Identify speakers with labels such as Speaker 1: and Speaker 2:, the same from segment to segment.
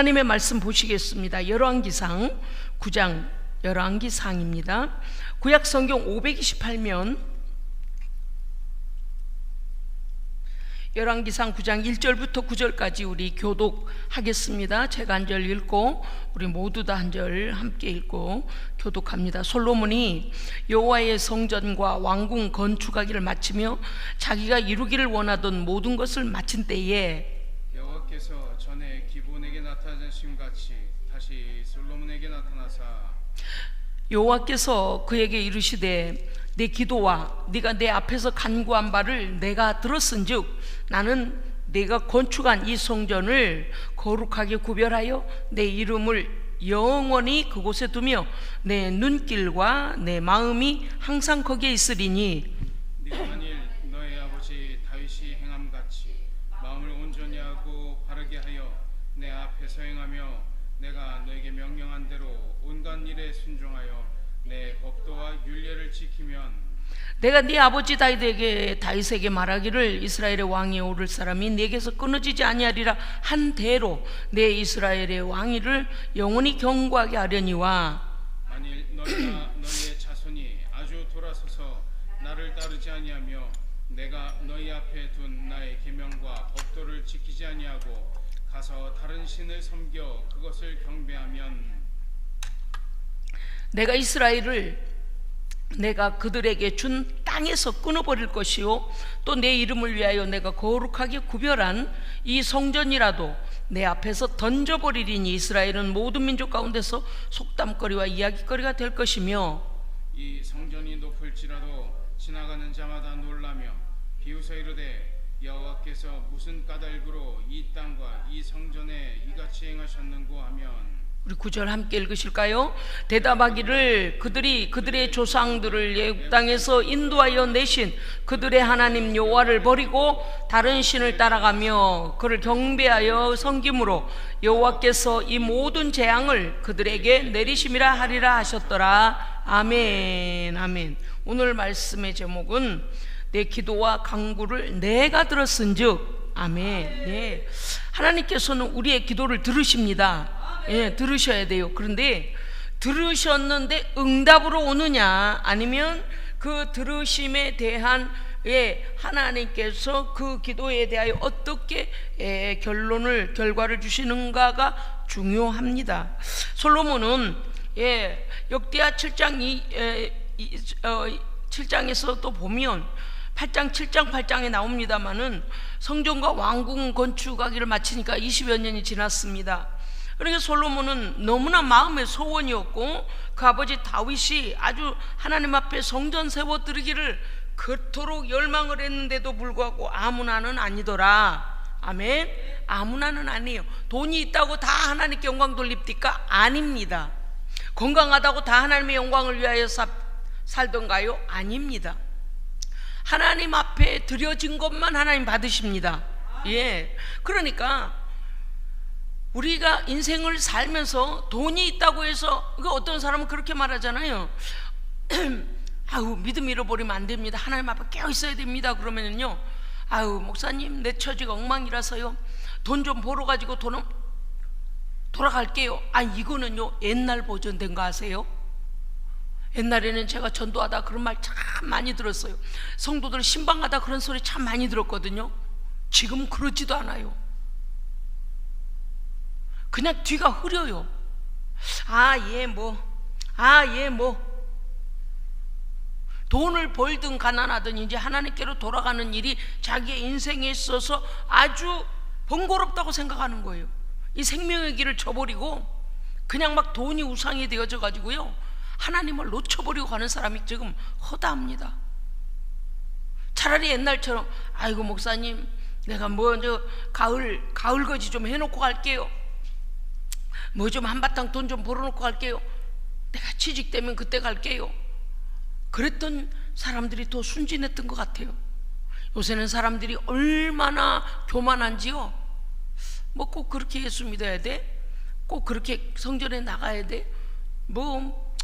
Speaker 1: 하나님의 말씀 보시겠습니다. 열왕기상 9장 열왕기상입니다. 구약 성경 528면 열왕기상 9장 1절부터 9절까지 우리 교독하겠습니다. 제가 한 절 읽고 우리 모두 다 한 절 함께 읽고 교독합니다. 솔로몬이 여호와의 성전과 왕궁 건축하기를 마치며 자기가 이루기를 원하던 모든 것을 마친 때에
Speaker 2: 여호와께서 전에 기브온에게 나타나신 같이 다시 솔로몬에게 나타나사
Speaker 1: 여호와께서 그에게 이르시되 내 기도와 네가 내 앞에서 간구한 바를 내가 들었은즉 나는 네가 건축한 이 성전을 거룩하게 구별하여 내 이름을 영원히 그곳에 두며 내 눈길과 내 마음이 항상 거기에 있으리니
Speaker 2: 네가 만일 너의 아버지 다윗이 행함같이 마음을 온전히 하고 바르게 하여 내 앞에서 행하며 내가 너에게 명령한 대로 온갖 일에 순종하여 내 법도와 율례를 지키면
Speaker 1: 내가 네 아버지 다윗에게 말하기를 이스라엘의 왕이 오를 사람이 네게서 끊어지지 아니하리라 한 대로 내 이스라엘의 왕위를 영원히 경고하게 하려니와
Speaker 2: 만일 너희나 너희의 자손이 아주 돌아서서 나를 따르지 아니하며 내가 너희 앞에 둔 나의 계명과 법도를 지키지 아니하고 가서 다른 신을 섬겨 그것을 경배하면
Speaker 1: 내가 이스라엘을 내가 그들에게 준 땅에서 끊어버릴 것이요 또 내 이름을 위하여 내가 거룩하게 구별한 이 성전이라도 내 앞에서 던져버리리니 이스라엘은 모든 민족 가운데서 속담거리와 이야기거리가 될 것이며
Speaker 2: 이 성전이 높을지라도 지나가는 자마다 놀라며 비웃어 이르되 여호와께서 무슨 까닭으로 이 땅과 이 성전에 이같이 행하셨는고 하면
Speaker 1: 우리 9절 함께 읽으실까요? 대답하기를 그들이 그들의 조상들을 애굽 땅에서 인도하여 내신 그들의 하나님 여호와를 버리고 다른 신을 따라가며 그를 경배하여 섬김으로 여호와께서 이 모든 재앙을 그들에게 내리심이라 하리라 하셨더라. 아멘. 아멘. 오늘 말씀의 제목은 내 기도와 간구를 내가 들었은즉 아멘. 네. 하나님께서는 우리의 기도를 들으십니다. 예, 들으셔야 돼요. 그런데 들으셨는데 응답으로 오느냐 아니면 그 들으심에 대한 하나님께서 그 기도에 대하여 어떻게 결과를 주시는가가 중요합니다. 솔로몬은 역대하 7장에서 또 보면 8장, 7장, 8장에 나옵니다마는 성전과 왕궁 건축하기를 마치니까 20여 년이 지났습니다. 그러니까 솔로몬은 너무나 마음의 소원이었고 그 아버지 다윗이 아주 하나님 앞에 성전 세워 드리기를 그토록 열망을 했는데도 불구하고 아무나는 아니더라. 아멘. 아무나는 아니에요. 돈이 있다고 다 하나님께 영광 돌립니까? 아닙니다. 건강하다고 다 하나님의 영광을 위하여 살던가요? 아닙니다. 하나님 앞에 드려진 것만 하나님 받으십니다. 예. 그러니까 우리가 인생을 살면서 돈이 있다고 해서 어떤 사람은 그렇게 말하잖아요. 아유, 믿음 잃어버리면 안 됩니다. 하나님 앞에 깨어 있어야 됩니다. 그러면은요, 아유, 목사님 내 처지가 엉망이라서요 돈 좀 벌어가지고 돈은 돌아갈게요. 아, 이거는요 옛날 버전된 거 아세요? 옛날에는 제가 전도하다 그런 말 참 많이 들었어요. 성도들 신방하다 그런 소리 참 많이 들었거든요. 지금 그러지도 않아요. 그냥 뒤가 흐려요. 돈을 벌든 가난하든 이제 하나님께로 돌아가는 일이 자기의 인생에 있어서 아주 번거롭다고 생각하는 거예요. 이 생명의 길을 저버리고 그냥 막 돈이 우상이 되어져 가지고요 하나님을 놓쳐버리고 가는 사람이 지금 허다합니다. 차라리 옛날처럼 아이고 목사님 내가 가을 거지 좀 해놓고 갈게요. 뭐 좀 한바탕 돈 좀 벌어놓고 갈게요. 내가 취직되면 그때 갈게요. 그랬던 사람들이 더 순진했던 것 같아요. 요새는 사람들이 얼마나 교만한지요. 뭐 꼭 그렇게 예수 믿어야 돼? 꼭 그렇게 성전에 나가야 돼? 뭐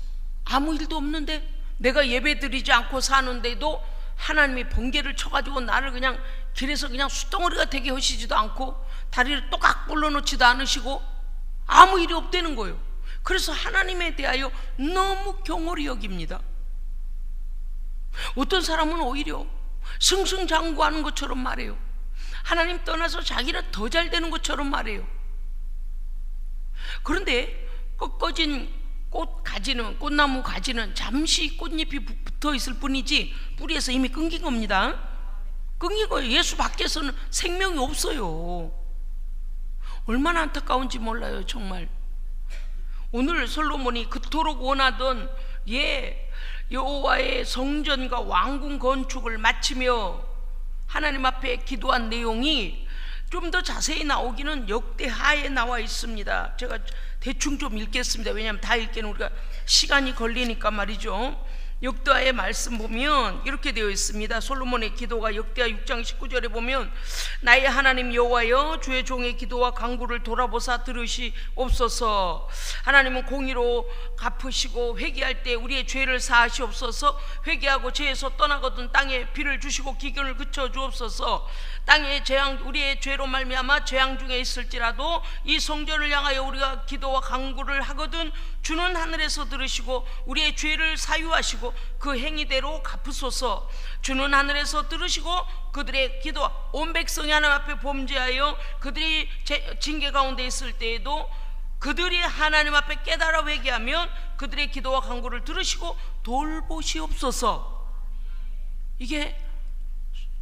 Speaker 1: 아무 일도 없는데 내가 예배 드리지 않고 사는데도 하나님이 번개를 쳐가지고 나를 그냥 길에서 그냥 수덩어리가 되게 하시지도 않고 다리를 또각 불러놓지도 않으시고 아무 일이 없다는 거예요. 그래서 하나님에 대하여 너무 경홀히 여깁니다. 어떤 사람은 오히려 승승장구하는 것처럼 말해요. 하나님 떠나서 자기는 더 잘 되는 것처럼 말해요. 그런데 꺾어진 꽃나무 가지는 잠시 꽃잎이 붙어 있을 뿐이지 뿌리에서 이미 끊긴 겁니다. 끊긴 거예요. 예수 밖에서는 생명이 없어요. 얼마나 안타까운지 몰라요, 정말. 오늘 솔로몬이 그토록 원하던 여호와의 성전과 왕궁 건축을 마치며 하나님 앞에 기도한 내용이 좀 더 자세히 나오기는 역대하에 나와 있습니다. 제가 대충 좀 읽겠습니다. 왜냐하면 다 읽기는 우리가 시간이 걸리니까 말이죠. 역대하의 말씀 보면 이렇게 되어 있습니다. 솔로몬의 기도가 역대하 6장 19절에 보면 나의 하나님 여호와여 주의 종의 기도와 간구를 돌아보사 들으시옵소서. 하나님은 공의로 갚으시고 회개할 때 우리의 죄를 사하시옵소서. 회개하고 죄에서 떠나거든 땅에 비를 주시고 기근을 그쳐 주옵소서. 땅에 우리의 죄로 말미암아 재앙 중에 있을지라도 이 성전을 향하여 우리가 기도와 간구를 하거든 주는 하늘에서 들으시고 우리의 죄를 사유하시고 그 행위대로 갚으소서. 주는 하늘에서 들으시고 그들의 기도, 온 백성이 하나님 앞에 범죄하여 그들이 징계 가운데 있을 때에도 그들이 하나님 앞에 깨달아 회개하면 그들의 기도와 간구를 들으시고 돌보시옵소서. 이게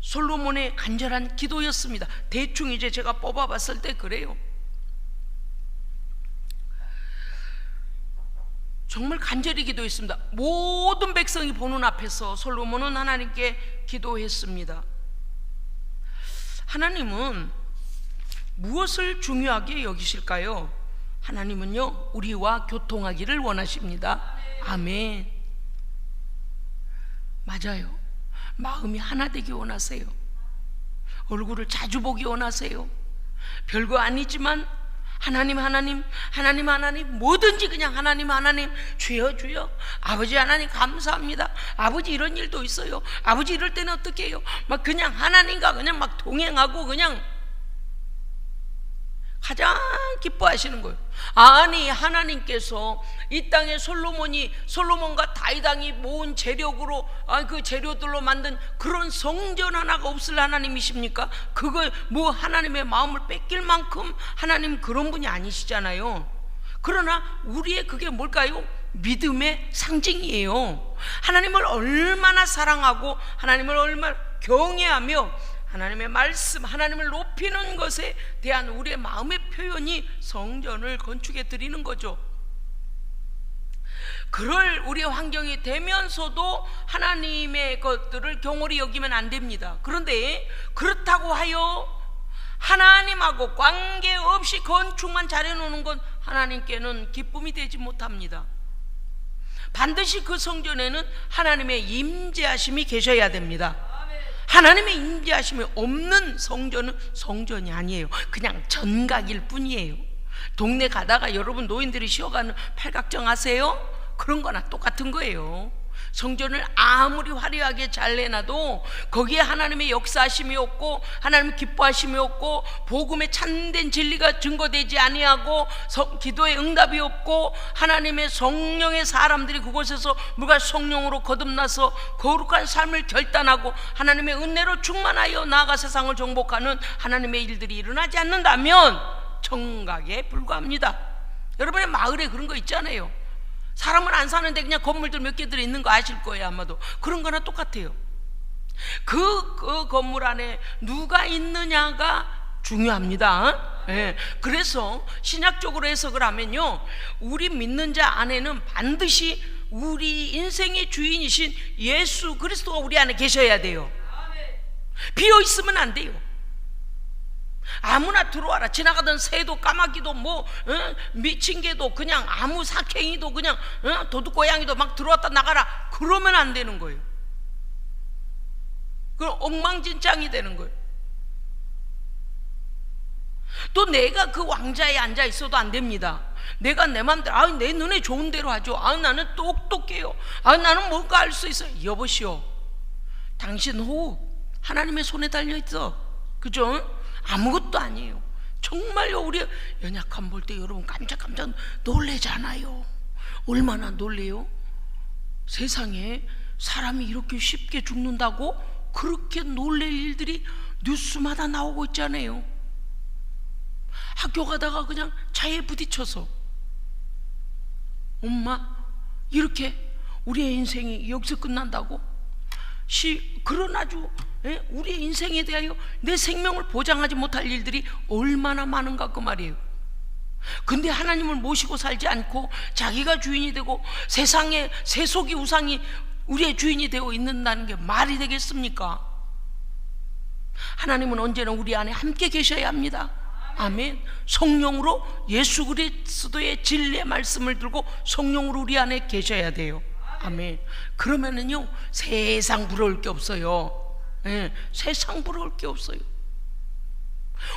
Speaker 1: 솔로몬의 간절한 기도였습니다. 대충 이제 제가 뽑아봤을 때 그래요. 정말 간절히 기도했습니다. 모든 백성이 보는 앞에서 솔로몬은 하나님께 기도했습니다. 하나님은 무엇을 중요하게 여기실까요? 하나님은요, 우리와 교통하기를 원하십니다. 아멘. 맞아요. 마음이 하나 되기 원하세요. 얼굴을 자주 보기 원하세요. 별거 아니지만 하나님 뭐든지 그냥 하나님 주여 아버지 하나님 감사합니다. 아버지 이런 일도 있어요. 아버지 이럴 때는 어떻게 해요? 막 그냥 하나님과 그냥 막 동행하고 그냥 가장 기뻐하시는 거예요. 아니 하나님께서 이 땅에 솔로몬과 다윗왕이 모은 재력으로 그 재료들로 만든 그런 성전 하나가 없을 하나님이십니까? 그거 뭐 하나님의 마음을 뺏길 만큼 하나님 그런 분이 아니시잖아요. 그러나 우리의 그게 뭘까요? 믿음의 상징이에요. 하나님을 얼마나 사랑하고 하나님을 얼마나 경외하며 하나님의 말씀, 하나님을 높이는 것에 대한 우리의 마음의 표현이 성전을 건축해 드리는 거죠. 그럴 우리의 환경이 되면서도 하나님의 것들을 경홀히 여기면 안 됩니다. 그런데 그렇다고 하여 하나님하고 관계없이 건축만 잘해놓는 건 하나님께는 기쁨이 되지 못합니다. 반드시 그 성전에는 하나님의 임재하심이 계셔야 됩니다. 하나님의 임재하심이 없는 성전은 성전이 아니에요. 그냥 전각일 뿐이에요. 동네 가다가 여러분 노인들이 쉬어가는 팔각정 아세요? 그런 거나 똑같은 거예요. 성전을 아무리 화려하게 잘 내놔도 거기에 하나님의 역사하심이 없고 하나님 기뻐하심이 없고 복음의 참된 진리가 증거되지 아니하고 기도의 응답이 없고 하나님의 성령의 사람들이 그곳에서 누가 성령으로 거듭나서 거룩한 삶을 결단하고 하나님의 은혜로 충만하여 나아가 세상을 정복하는 하나님의 일들이 일어나지 않는다면 청각에 불과합니다. 여러분의 마을에 그런 거 있잖아요. 사람은 안 사는데 그냥 건물들 몇 개들 있는 거 아실 거예요. 아마도 그런 거나 똑같아요. 그 건물 안에 누가 있느냐가 중요합니다. 네. 그래서 신약적으로 해석을 하면요, 우리 믿는 자 안에는 반드시 우리 인생의 주인이신 예수 그리스도가 우리 안에 계셔야 돼요. 비어 있으면 안 돼요. 아무나 들어와라. 지나가던 새도 까마귀도 미친 개도 그냥 아무 사캥이도 그냥 도둑고양이도 막 들어왔다 나가라. 그러면 안 되는 거예요. 그럼 엉망진창이 되는 거예요. 또 내가 그 왕자에 앉아 있어도 안 됩니다. 내가 내 맘대로 내 눈에 좋은 대로 하죠. 나는 똑똑해요. 나는 뭔가 알 수 있어요. 여보시오, 당신 호흡 하나님의 손에 달려 있어. 그죠? 아무것도 아니에요. 정말요, 우리 연약함 볼 때 여러분 깜짝깜짝 놀래잖아요. 얼마나 놀래요? 세상에 사람이 이렇게 쉽게 죽는다고 그렇게 놀랄 일들이 뉴스마다 나오고 있잖아요. 학교 가다가 그냥 차에 부딪혀서 엄마 이렇게 우리의 인생이 여기서 끝난다고? 그런 아주 우리의 인생에 대하여 내 생명을 보장하지 못할 일들이 얼마나 많은가 그 말이에요. 근데 하나님을 모시고 살지 않고 자기가 주인이 되고 세상에 세속이 우상이 우리의 주인이 되어 있는다는 게 말이 되겠습니까? 하나님은 언제나 우리 안에 함께 계셔야 합니다. 아멘. 성령으로 예수 그리스도의 진리의 말씀을 들고 성령으로 우리 안에 계셔야 돼요. 아멘. 그러면은요 세상 부러울 게 없어요. 세상 부러울 게 없어요.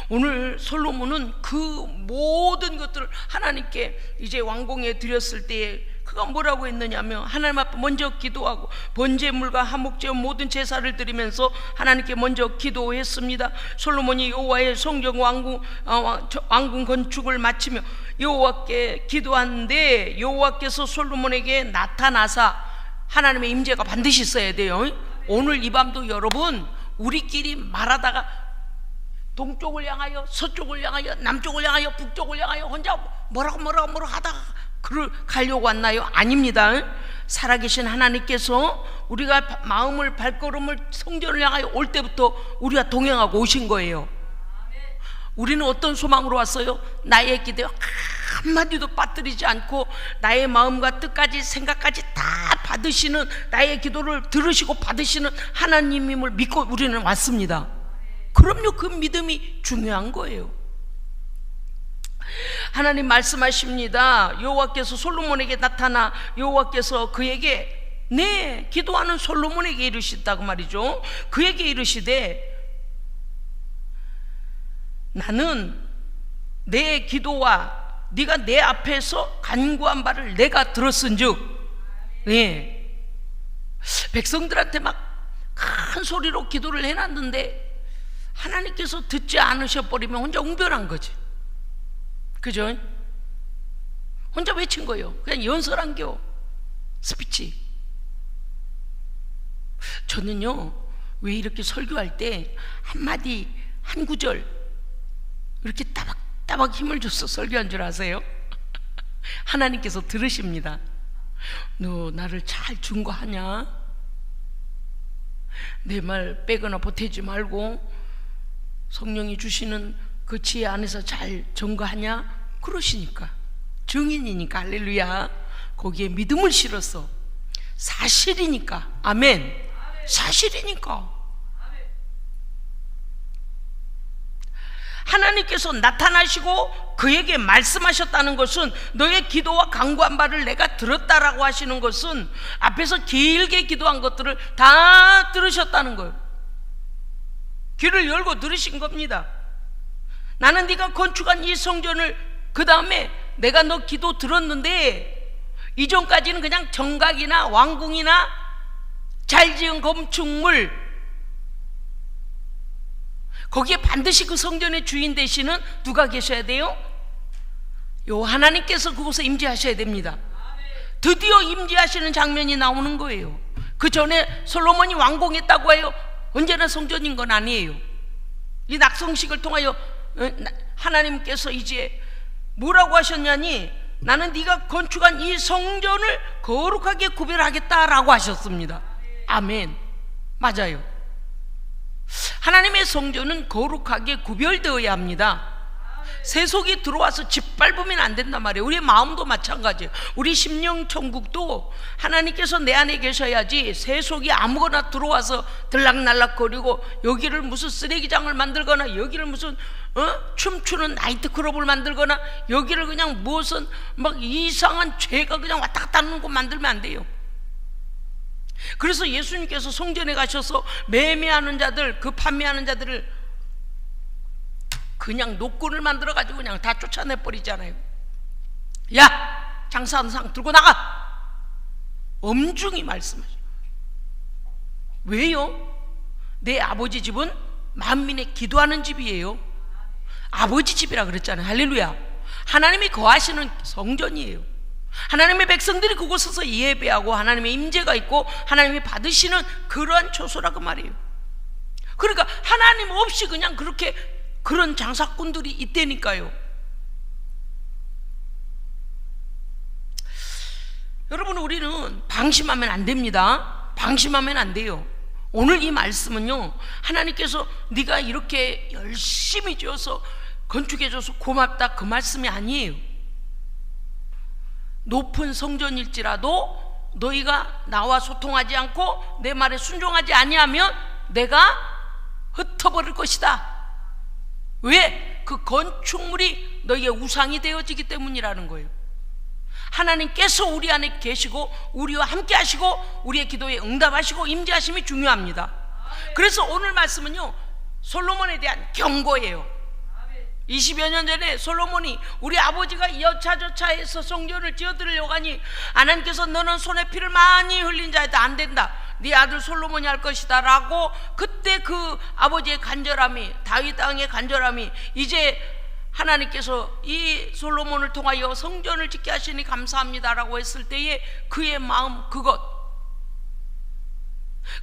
Speaker 1: 오늘 솔로몬은 그 모든 것들을 하나님께 이제 왕궁에 드렸을 때에 그가 뭐라고 했느냐면 하나님 앞에 먼저 기도하고 번제물과 화목제와 모든 제사를 드리면서 하나님께 먼저 기도했습니다. 솔로몬이 여호와의 성전 왕궁 건축을 마치며 여호와께 기도하는데 여호와께서 솔로몬에게 나타나사 하나님의 임재가 반드시 있어야 돼요. 오늘 이 밤도 여러분 우리끼리 말하다가 동쪽을 향하여 서쪽을 향하여 남쪽을 향하여 북쪽을 향하여 혼자 뭐라고 하다가 가려고 왔나요? 아닙니다. 살아계신 하나님께서 우리가 마음을 발걸음을 성전을 향하여 올 때부터 우리가 동행하고 오신 거예요. 우리는 어떤 소망으로 왔어요? 나의 기대 한마디도 빠뜨리지 않고 나의 마음과 뜻까지 생각까지 다 받으시는, 나의 기도를 들으시고 받으시는 하나님임을 믿고 우리는 왔습니다. 그럼요, 그 믿음이 중요한 거예요. 하나님 말씀하십니다. 여호와께서 솔로몬에게 나타나 여호와께서 그에게 기도하는 솔로몬에게 이르시다고 말이죠. 그에게 이르시되 나는 내 기도와 네가 내 앞에서 간구한 바를 내가 들었은즉, 백성들한테 막 큰 소리로 기도를 해놨는데 하나님께서 듣지 않으셔버리면 혼자 웅변한 거지. 그죠? 혼자 외친 거예요. 그냥 연설한겨, 스피치. 저는요 왜 이렇게 설교할 때 한마디 한 구절 이렇게 따박따박 힘을 줘서 설교한 줄 아세요? 하나님께서 들으십니다. 너 나를 잘 증거하냐? 내 말 빼거나 보태지 말고 성령이 주시는 그 지혜 안에서 잘 증거하냐? 그러시니까, 증인이니까, 할렐루야. 거기에 믿음을 실어서 사실이니까, 아멘. 사실이니까. 하나님께서 나타나시고 그에게 말씀하셨다는 것은, 너의 기도와 간구한 바를 내가 들었다라고 하시는 것은 앞에서 길게 기도한 것들을 다 들으셨다는 거예요. 귀를 열고 들으신 겁니다. 나는 네가 건축한 이 성전을, 그 다음에 내가 너 기도 들었는데 이전까지는 그냥 정각이나 왕궁이나 잘 지은 건축물, 거기에 반드시 그 성전의 주인 되시는 누가 계셔야 돼요? 요 하나님께서 그곳에 임재하셔야 됩니다. 드디어 임재하시는 장면이 나오는 거예요. 그 전에 솔로몬이 완공했다고 해요. 언제나 성전인 건 아니에요. 이 낙성식을 통하여 하나님께서 이제 뭐라고 하셨냐니, 나는 네가 건축한 이 성전을 거룩하게 구별하겠다라고 하셨습니다. 아멘. 맞아요. 하나님의 성전은 거룩하게 구별되어야 합니다. 세속이 들어와서 짓밟으면 안 된단 말이에요. 우리의 마음도 마찬가지예요. 우리 심령천국도 하나님께서 내 안에 계셔야지 세속이 아무거나 들어와서 들락날락거리고 여기를 무슨 쓰레기장을 만들거나 여기를 무슨 춤추는 나이트클럽을 만들거나 여기를 그냥 무슨 막 이상한 죄가 그냥 왔다 갔다 하는 곳 만들면 안 돼요. 그래서 예수님께서 성전에 가셔서 매매하는 자들, 그 판매하는 자들을 그냥 노끈을 만들어 가지고 그냥 다 쫓아내 버리잖아요. 야, 장사하는 사람 들고 나가! 엄중히 말씀하셔. 왜요? 내 아버지 집은 만민의 기도하는 집이에요. 아버지 집이라 그랬잖아요. 할렐루야. 하나님이 거하시는 성전이에요. 하나님의 백성들이 그곳에서 예배하고 하나님의 임재가 있고 하나님이 받으시는 그러한 처소라고 말이에요. 그러니까 하나님 없이 그냥 그렇게 그런 장사꾼들이 있다니까요. 여러분, 우리는 방심하면 안 됩니다. 방심하면 안 돼요. 오늘 이 말씀은요, 하나님께서 네가 이렇게 열심히 지어서 건축해줘서 고맙다, 그 말씀이 아니에요. 높은 성전일지라도 너희가 나와 소통하지 않고 내 말에 순종하지 아니하면 내가 흩어버릴 것이다. 왜? 그 건축물이 너희의 우상이 되어지기 때문이라는 거예요. 하나님께서 우리 안에 계시고 우리와 함께 하시고 우리의 기도에 응답하시고 임재하심이 중요합니다. 그래서 오늘 말씀은요, 솔로몬에 대한 경고예요. 20여 년 전에 솔로몬이 우리 아버지가 여차저차해서 성전을 지어드리려고 하니 하나님께서 너는 손에 피를 많이 흘린 자이다, 안 된다, 네 아들 솔로몬이 할 것이다 라고, 그때 그 아버지의 간절함이, 다윗 왕의 간절함이, 이제 하나님께서 이 솔로몬을 통하여 성전을 짓게 하시니 감사합니다 라고 했을 때에 그의 마음,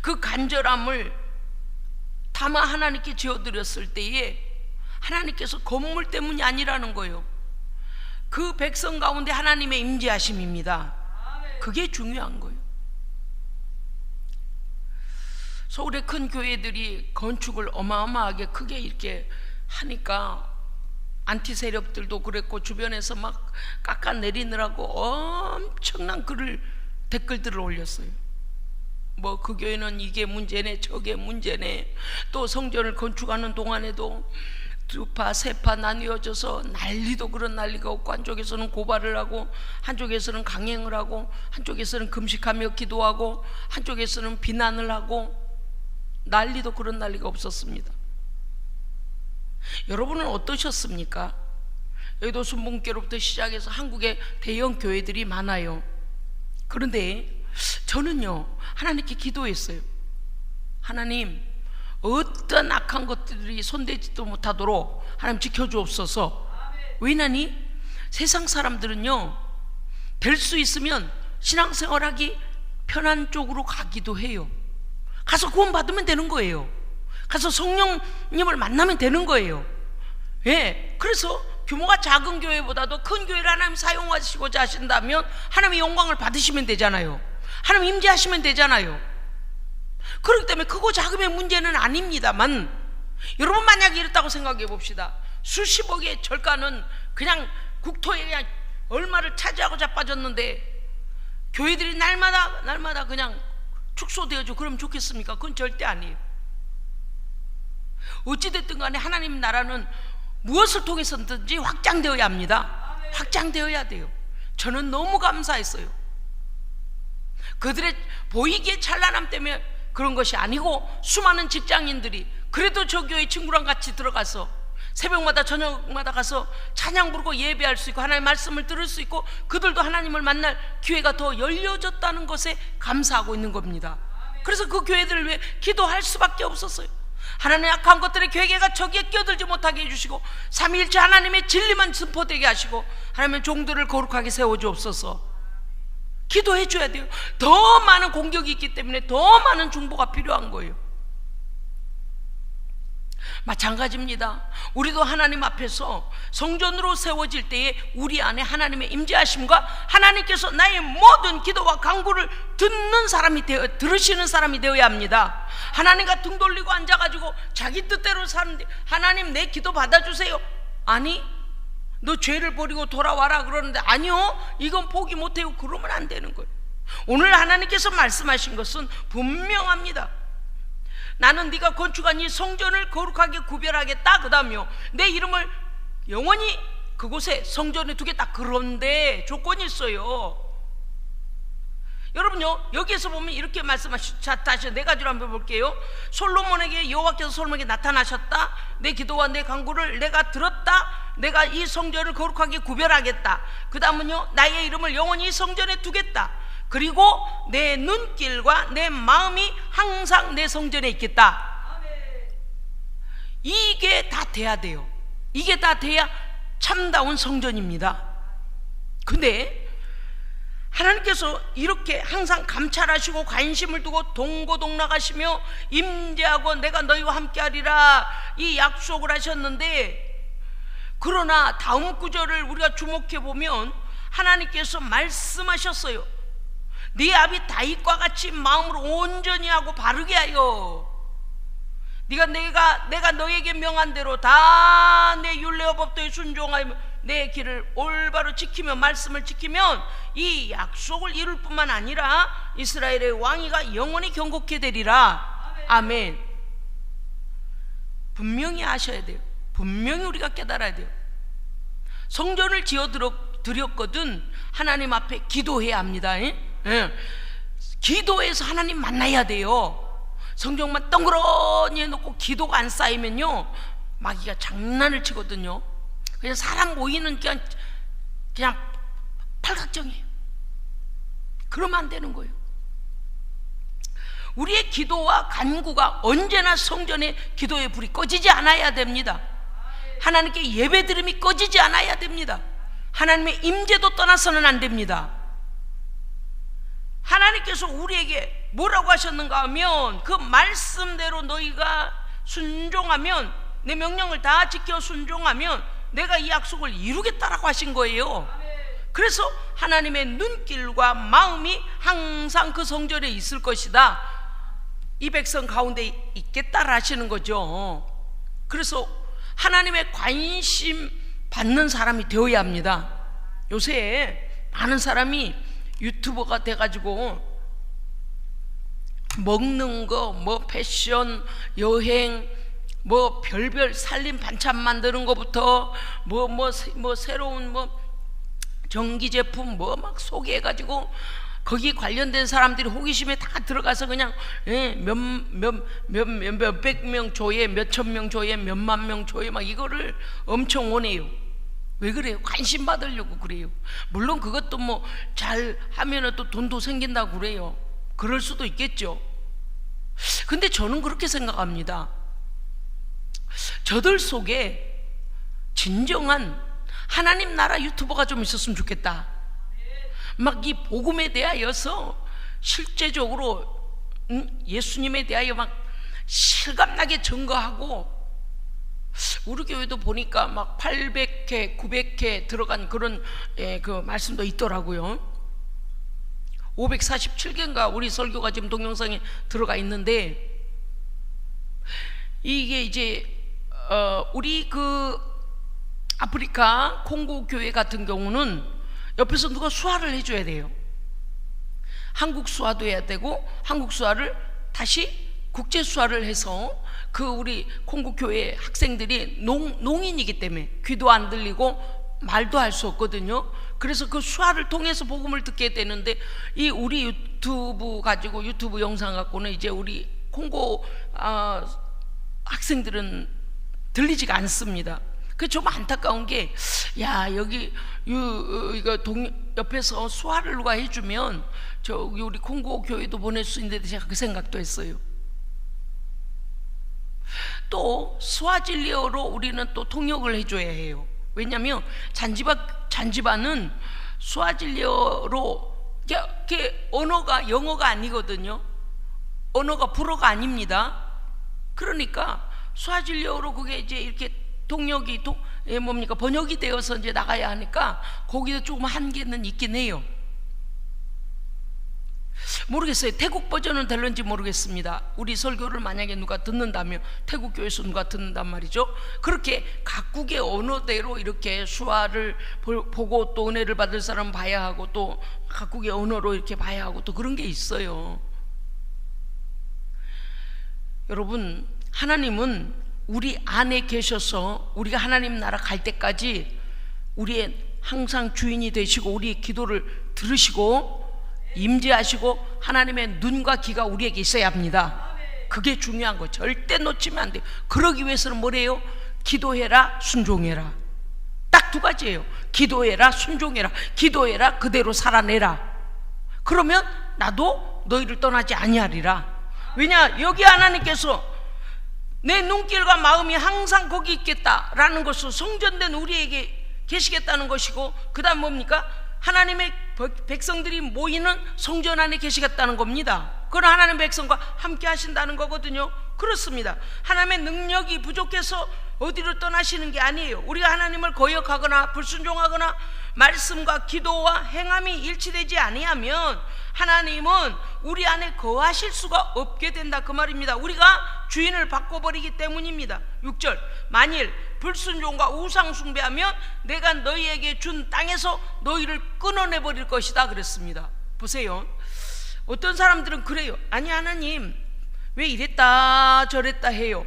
Speaker 1: 그 간절함을 담아 하나님께 지어드렸을 때에 하나님께서 건물 때문이 아니라는 거예요. 그 백성 가운데 하나님의 임재하심입니다. 그게 중요한 거예요. 서울의 큰 교회들이 건축을 어마어마하게 크게 이렇게 하니까 안티 세력들도 그랬고 주변에서 막 깎아내리느라고 엄청난 댓글들을 올렸어요. 뭐 그 교회는 이게 문제네, 저게 문제네. 또 성전을 건축하는 동안에도 두 파, 세 파 나뉘어져서 난리도 그런 난리가 없고, 한쪽에서는 고발을 하고 한쪽에서는 강행을 하고 한쪽에서는 금식하며 기도하고 한쪽에서는 비난을 하고, 난리도 그런 난리가 없었습니다. 여러분은 어떠셨습니까? 여의도 순복음교로부터 시작해서 한국에 대형 교회들이 많아요. 그런데 저는요, 하나님께 기도했어요. 하나님, 어떤 악한 것들이 손대지도 못하도록 하나님 지켜주옵소서. 왜냐니 세상 사람들은요, 될 수 있으면 신앙생활하기 편한 쪽으로 가기도 해요. 가서 구원 받으면 되는 거예요. 가서 성령님을 만나면 되는 거예요. 예, 그래서 규모가 작은 교회보다도 큰 교회를 하나님 사용하시고자 하신다면 하나님의 영광을 받으시면 되잖아요. 하나님 임재하시면 되잖아요. 그렇기 때문에 크고 작음의 문제는 아닙니다만, 여러분 만약에 이렇다고 생각해 봅시다. 수십억의 절가는 그냥 국토에 그냥 얼마를 차지하고 자빠졌는데 교회들이 날마다 그냥 축소되어져 그러면 좋겠습니까? 그건 절대 아니에요. 어찌됐든 간에 하나님 나라는 무엇을 통해서든지 확장되어야 합니다. 확장되어야 돼요. 저는 너무 감사했어요. 그들의 보이기에 찬란함 때문에 그런 것이 아니고, 수많은 직장인들이 그래도 저 교회 친구랑 같이 들어가서 새벽마다 저녁마다 가서 찬양 부르고 예배할 수 있고 하나님의 말씀을 들을 수 있고 그들도 하나님을 만날 기회가 더 열려졌다는 것에 감사하고 있는 겁니다. 그래서 그 교회들을 위해 기도할 수밖에 없었어요. 하나님의 악한 것들의 괴계가 저기에 끼어들지 못하게 해주시고 삼위일체 하나님의 진리만 선포되게 하시고 하나님의 종들을 거룩하게 세워주옵소서. 기도해 줘야 돼요. 더 많은 공격이 있기 때문에 더 많은 중보가 필요한 거예요. 마찬가지입니다. 우리도 하나님 앞에서 성전으로 세워질 때에 우리 안에 하나님의 임재하심과 하나님께서 나의 모든 기도와 간구를 들으시는 사람이 되어야 합니다. 하나님과 등 돌리고 앉아가지고 자기 뜻대로 사는데 하나님 내 기도 받아주세요. 아니, 너 죄를 버리고 돌아와라 그러는데 아니요, 이건 포기 못해요. 그러면 안 되는 거예요. 오늘 하나님께서 말씀하신 것은 분명합니다. 나는 네가 건축한 이 성전을 거룩하게 구별하겠다. 그 다음요, 내 이름을 영원히 그곳에 성전에 두겠다. 그런데 조건이 있어요. 여러분요, 여기에서 보면 이렇게 말씀하셨다. 다시 네 가지로 한번 볼게요. 솔로몬에게 여호와께서 솔로몬에게 나타나셨다. 내 기도와 내 간구를 내가 들었다. 내가 이 성전을 거룩하게 구별하겠다. 그 다음은요, 나의 이름을 영원히 이 성전에 두겠다. 그리고 내 눈길과 내 마음이 항상 내 성전에 있겠다. 이게 다 돼야 돼요. 이게 다 돼야 참다운 성전입니다. 근데 하나님께서 이렇게 항상 감찰하시고 관심을 두고 동고동락하시며 임재하고 내가 너희와 함께하리라 이 약속을 하셨는데, 그러나 다음 구절을 우리가 주목해 보면 하나님께서 말씀하셨어요. 네 아비 다윗과 같이 마음으로 온전히 하고 바르게 하여 내가 너에게 명한 대로 다 내 율례와 법도에 순종하며 내 길을 올바로 지키며 말씀을 지키면 이 약속을 이룰 뿐만 아니라 이스라엘의 왕위가 영원히 경고케 되리라. 아멘. 분명히 아셔야 돼요. 분명히 우리가 깨달아야 돼요. 성전을 지어 드렸거든 하나님 앞에 기도해야 합니다. 예? 기도해서 하나님 만나야 돼요. 성경만 덩그러니 해놓고 기도가 안 쌓이면요 마귀가 장난을 치거든요. 그냥 사람 모이는 그냥 팔각정이에요. 그러면 안 되는 거예요. 우리의 기도와 간구가 언제나 성전의 기도의 불이 꺼지지 않아야 됩니다. 하나님께 예배드림이 꺼지지 않아야 됩니다. 하나님의 임재도 떠나서는 안 됩니다. 하나님께서 우리에게 뭐라고 하셨는가 하면 그 말씀대로 너희가 순종하면, 내 명령을 다 지켜 순종하면 내가 이 약속을 이루겠다라고 하신 거예요. 그래서 하나님의 눈길과 마음이 항상 그 성전에 있을 것이다, 이 백성 가운데 있겠다라 하시는 거죠. 그래서 하나님의 관심 받는 사람이 되어야 합니다. 요새 많은 사람이 유튜버가 돼가지고 먹는 거, 뭐 패션, 여행, 뭐 별별 살림 반찬 만드는 거부터 뭐 새로운 뭐 전기 제품 뭐 막 소개해가지고 거기 관련된 사람들이 호기심에 다 들어가서 그냥 몇백 명 조회, 몇천 명 조회, 몇만 명 조회 막 이거를 엄청 원해요. 왜 그래요? 관심 받으려고 그래요. 물론 그것도 뭐 잘 하면은 또 돈도 생긴다고 그래요. 그럴 수도 있겠죠. 근데 저는 그렇게 생각합니다. 저들 속에 진정한 하나님 나라 유튜버가 좀 있었으면 좋겠다. 막 이 복음에 대하여서 실제적으로 예수님에 대하여 막 실감나게 증거하고, 우리 교회도 보니까 막 800회, 900회 들어간 그런 그 말씀도 있더라고요. 547개인가 우리 설교가 지금 동영상에 들어가 있는데, 이게 이제 우리 그 아프리카 콩고 교회 같은 경우는 옆에서 누가 수화를 해줘야 돼요. 한국 수화도 해야 되고, 한국 수화를 다시 국제 수화를 해서 그 우리 콩고 교회 학생들이 농인이기 때문에 귀도 안 들리고 말도 할 수 없거든요. 그래서 그 수화를 통해서 복음을 듣게 되는데, 이 우리 유튜브 가지고 유튜브 영상 갖고는 이제 우리 콩고 학생들은 들리지가 않습니다. 그게 좀 안타까운 게, 야 여기 이거 옆에서 수화를 누가 해주면 저기 우리 콩고 교회도 보낼 수 있는데, 제가 그 생각도 했어요. 또 스와질리어로 우리는 또 통역을 해줘야 해요. 왜냐하면 잔지바는 스와질리어로 이게 언어가 영어가 아니거든요. 언어가 불어가 아닙니다. 그러니까 스와질리어로 그게 이제 이렇게 통역이 번역이 되어서 이제 나가야 하니까 거기도 조금 한계는 있긴 해요. 모르겠어요. 태국 버전은 될런지 모르겠습니다. 우리 설교를 만약에 누가 듣는다면, 태국 교회에서 누가 듣는단 말이죠. 그렇게 각국의 언어대로 이렇게 수화를 보고 또 은혜를 받을 사람 봐야 하고, 또 각국의 언어로 이렇게 봐야 하고, 또 그런 게 있어요. 여러분, 하나님은 우리 안에 계셔서 우리가 하나님 나라 갈 때까지 우리의 항상 주인이 되시고, 우리의 기도를 들으시고 임재하시고, 하나님의 눈과 귀가 우리에게 있어야 합니다. 그게 중요한 거. 절대 놓치면 안 돼요. 그러기 위해서는 뭐래요? 기도해라, 순종해라. 딱 두 가지예요. 기도해라, 순종해라. 기도해라, 그대로 살아내라. 그러면 나도 너희를 떠나지 아니하리라. 왜냐, 여기 하나님께서 내 눈길과 마음이 항상 거기 있겠다라는 것을 성전된 우리에게 계시겠다는 것이고, 그 다음 뭡니까? 하나님의 백성들이 모이는 성전 안에 계시겠다는 겁니다. 그건 하나님의 백성과 함께 하신다는 거거든요. 그렇습니다. 하나님의 능력이 부족해서 어디로 떠나시는 게 아니에요. 우리가 하나님을 거역하거나 불순종하거나 말씀과 기도와 행함이 일치되지 아니하면 하나님은 우리 안에 거하실 수가 없게 된다, 그 말입니다. 우리가 주인을 바꿔버리기 때문입니다. 6절, 만일 불순종과 우상 숭배하면 내가 너희에게 준 땅에서 너희를 끊어내버릴 것이다 그랬습니다. 보세요, 어떤 사람들은 그래요. 아니, 하나님 왜 이랬다 저랬다 해요.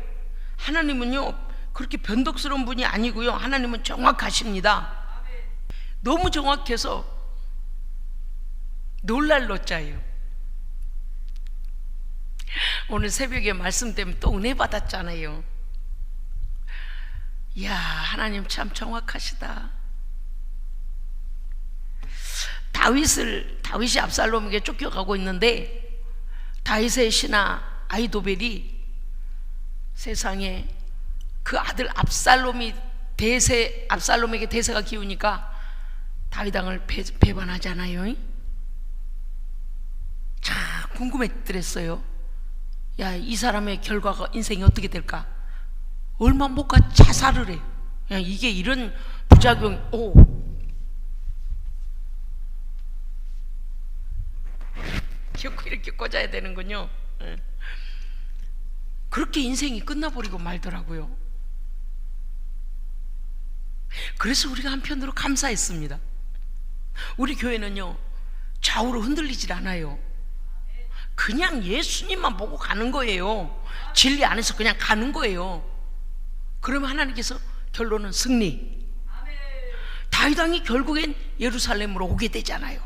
Speaker 1: 하나님은요 그렇게 변덕스러운 분이 아니고요, 하나님은 정확하십니다. 너무 정확해서 놀랄 노자예요. 오늘 새벽에 말씀 때문에 또 은혜 받았잖아요. 이야, 하나님 참 정확하시다. 다윗이 압살롬에게 쫓겨가고 있는데 다윗의 신하 아히도벨이 세상에 그 아들 압살롬에게 대세가 기우니까 다윗 왕을 배반하잖아요. 참 궁금했더랬어요. 야, 이 사람의 결과가 인생이 어떻게 될까? 얼마 못 가 자살을 해. 야, 이게 이런 부작용. 결코 이렇게 꽂아야 되는군요. 그렇게 인생이 끝나버리고 말더라고요. 그래서 우리가 한편으로 감사했습니다. 우리 교회는요 좌우로 흔들리질 않아요. 그냥 예수님만 보고 가는 거예요. 진리 안에서 그냥 가는 거예요. 그러면 하나님께서 결론은 승리. 다윗 왕이 결국엔 예루살렘으로 오게 되잖아요.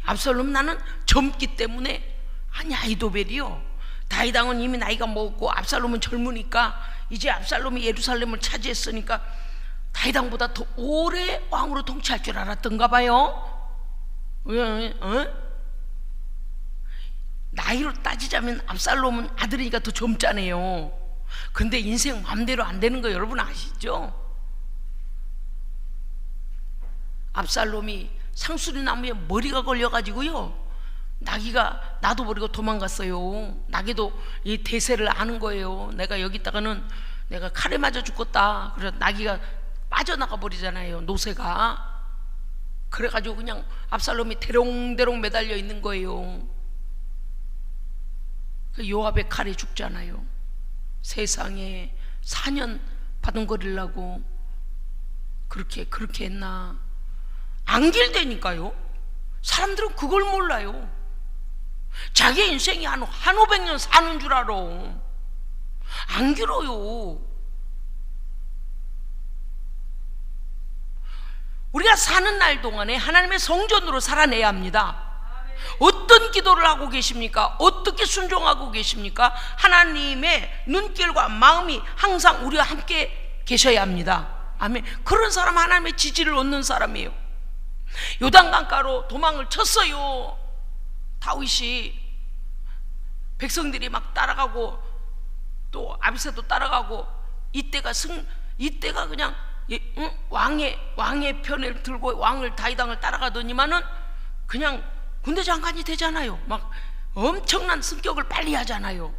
Speaker 1: 압살롬 나는 젊기 때문에, 아니 아히도벨이요, 다윗 왕은 이미 나이가 먹었고 압살롬은 젊으니까 이제 압살롬이 예루살렘을 차지했으니까 다윗 왕보다 더 오래 왕으로 통치할 줄 알았던가 봐요. 나이로 따지자면 압살롬은 아들이니까 더 젊잖아요. 근데 인생 마음대로 안 되는 거 여러분 아시죠? 압살롬이 상수리 나무에 머리가 걸려가지고요, 나귀가 나도 버리고 도망갔어요. 나귀도 이 대세를 아는 거예요. 내가 여기다가는 내가 칼에 맞아 죽겠다. 그래서 나귀가 빠져나가 버리잖아요, 노새가. 그래가지고 그냥 압살롬이 대롱대롱 매달려 있는 거예요. 요압의 칼에 죽잖아요. 세상에 4년 바둥거리려고 그렇게 했나? 안길되니까요. 사람들은 그걸 몰라요. 자기 인생이 한 500년 사는 줄 알아. 안 길어요. 우리가 사는 날 동안에 하나님의 성전으로 살아내야 합니다. 어떤 기도를 하고 계십니까? 어떻게 순종하고 계십니까? 하나님의 눈길과 마음이 항상 우리와 함께 계셔야 합니다. 아멘. 그런 사람 하나님의 지지를 얻는 사람이에요. 요단강가로 도망을 쳤어요. 다윗이. 백성들이 막 따라가고 또 아비새도 따라가고, 이때가 그냥 왕의 편을 들고 왕을 다윗 왕을 따라가더니만은 그냥 군대 장관이 되잖아요. 막 엄청난 승격을 빨리 하잖아요.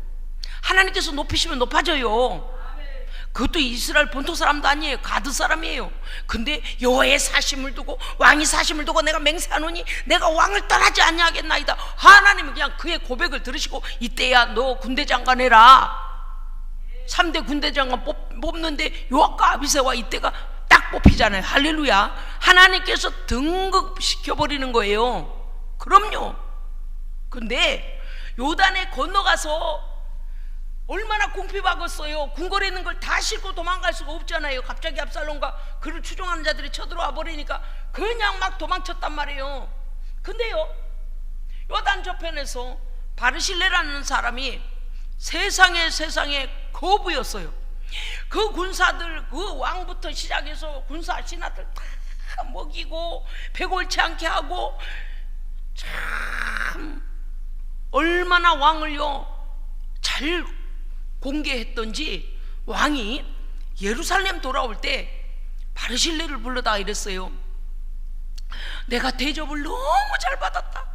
Speaker 1: 하나님께서 높이시면 높아져요. 그것도 이스라엘 본토 사람도 아니에요. 가드 사람이에요. 근데 여호와의 사심을 두고, 왕이 사심을 두고 내가 맹세하노니 내가 왕을 떠나지 아니하겠나이다. 하나님은 그냥 그의 고백을 들으시고, 이때야 너 군대 장관 해라. 3대 군대 장관 뽑는데 요압과 아비새와 이때가 딱 뽑히잖아요. 할렐루야. 하나님께서 등극시켜버리는 거예요. 그럼요. 근데 요단에 건너가서 얼마나 궁핍하겠어요. 궁궐에 있는 걸 다 싣고 도망갈 수가 없잖아요. 갑자기 압살롬과 그를 추종하는 자들이 쳐들어와 버리니까 그냥 막 도망쳤단 말이에요. 근데요, 요단 저편에서 바르실레라는 사람이 세상에 거부였어요. 그 군사들, 그 왕부터 시작해서 군사 신하들 다 먹이고 배골치 않게 하고, 참 얼마나 왕을요 잘 공개했던지 왕이 예루살렘 돌아올 때 바르실레를 불러다 이랬어요. 내가 대접을 너무 잘 받았다.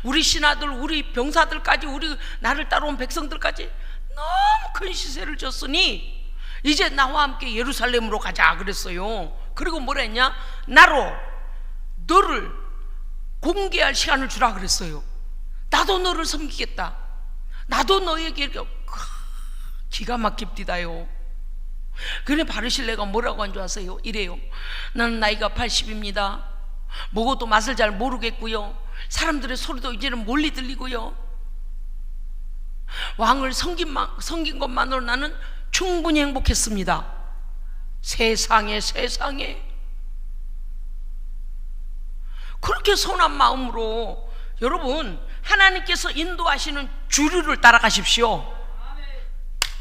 Speaker 1: 우리 신하들, 우리 병사들까지, 우리 나를 따라온 백성들까지 너무 큰 시세를 줬으니 이제 나와 함께 예루살렘으로 가자 그랬어요. 그리고 뭐라 했냐? 나로 너를 공개할 시간을 주라 그랬어요. 나도 너를 섬기겠다. 나도 너에게. 기가 막힙디다요. 그래 바르실레가 뭐라고 한 줄 아세요? 이래요. 나는 나이가 80입니다. 먹어도 맛을 잘 모르겠고요. 사람들의 소리도 이제는 멀리 들리고요. 왕을 섬긴 것만으로 나는 충분히 행복했습니다. 세상에 그렇게 선한 마음으로 여러분 하나님께서 인도하시는 주류를 따라가십시오.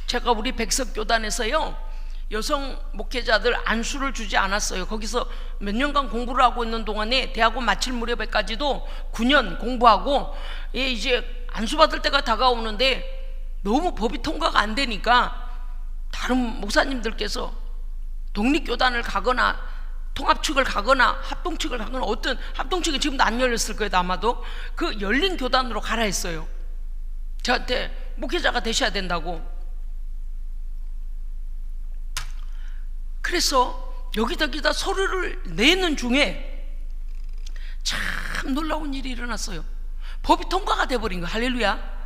Speaker 1: 제가 우리 백석교단에서요 여성 목회자들 안수를 주지 않았어요. 거기서 몇 년간 공부를 하고 있는 동안에 대학원 마칠 무렵에까지도 9년 공부하고 이제 안수 받을 때가 다가오는데 너무 법이 통과가 안 되니까 다른 목사님들께서 독립교단을 가거나 통합측을 가거나 합동측을 가거나 어떤 합동측이 지금도 안 열렸을 거예요. 아마도 그 열린 교단으로 가라 했어요. 저한테 목회자가 되셔야 된다고. 그래서 여기저기다 소리를 내는 중에 참 놀라운 일이 일어났어요. 법이 통과가 돼버린 거예요. 할렐루야.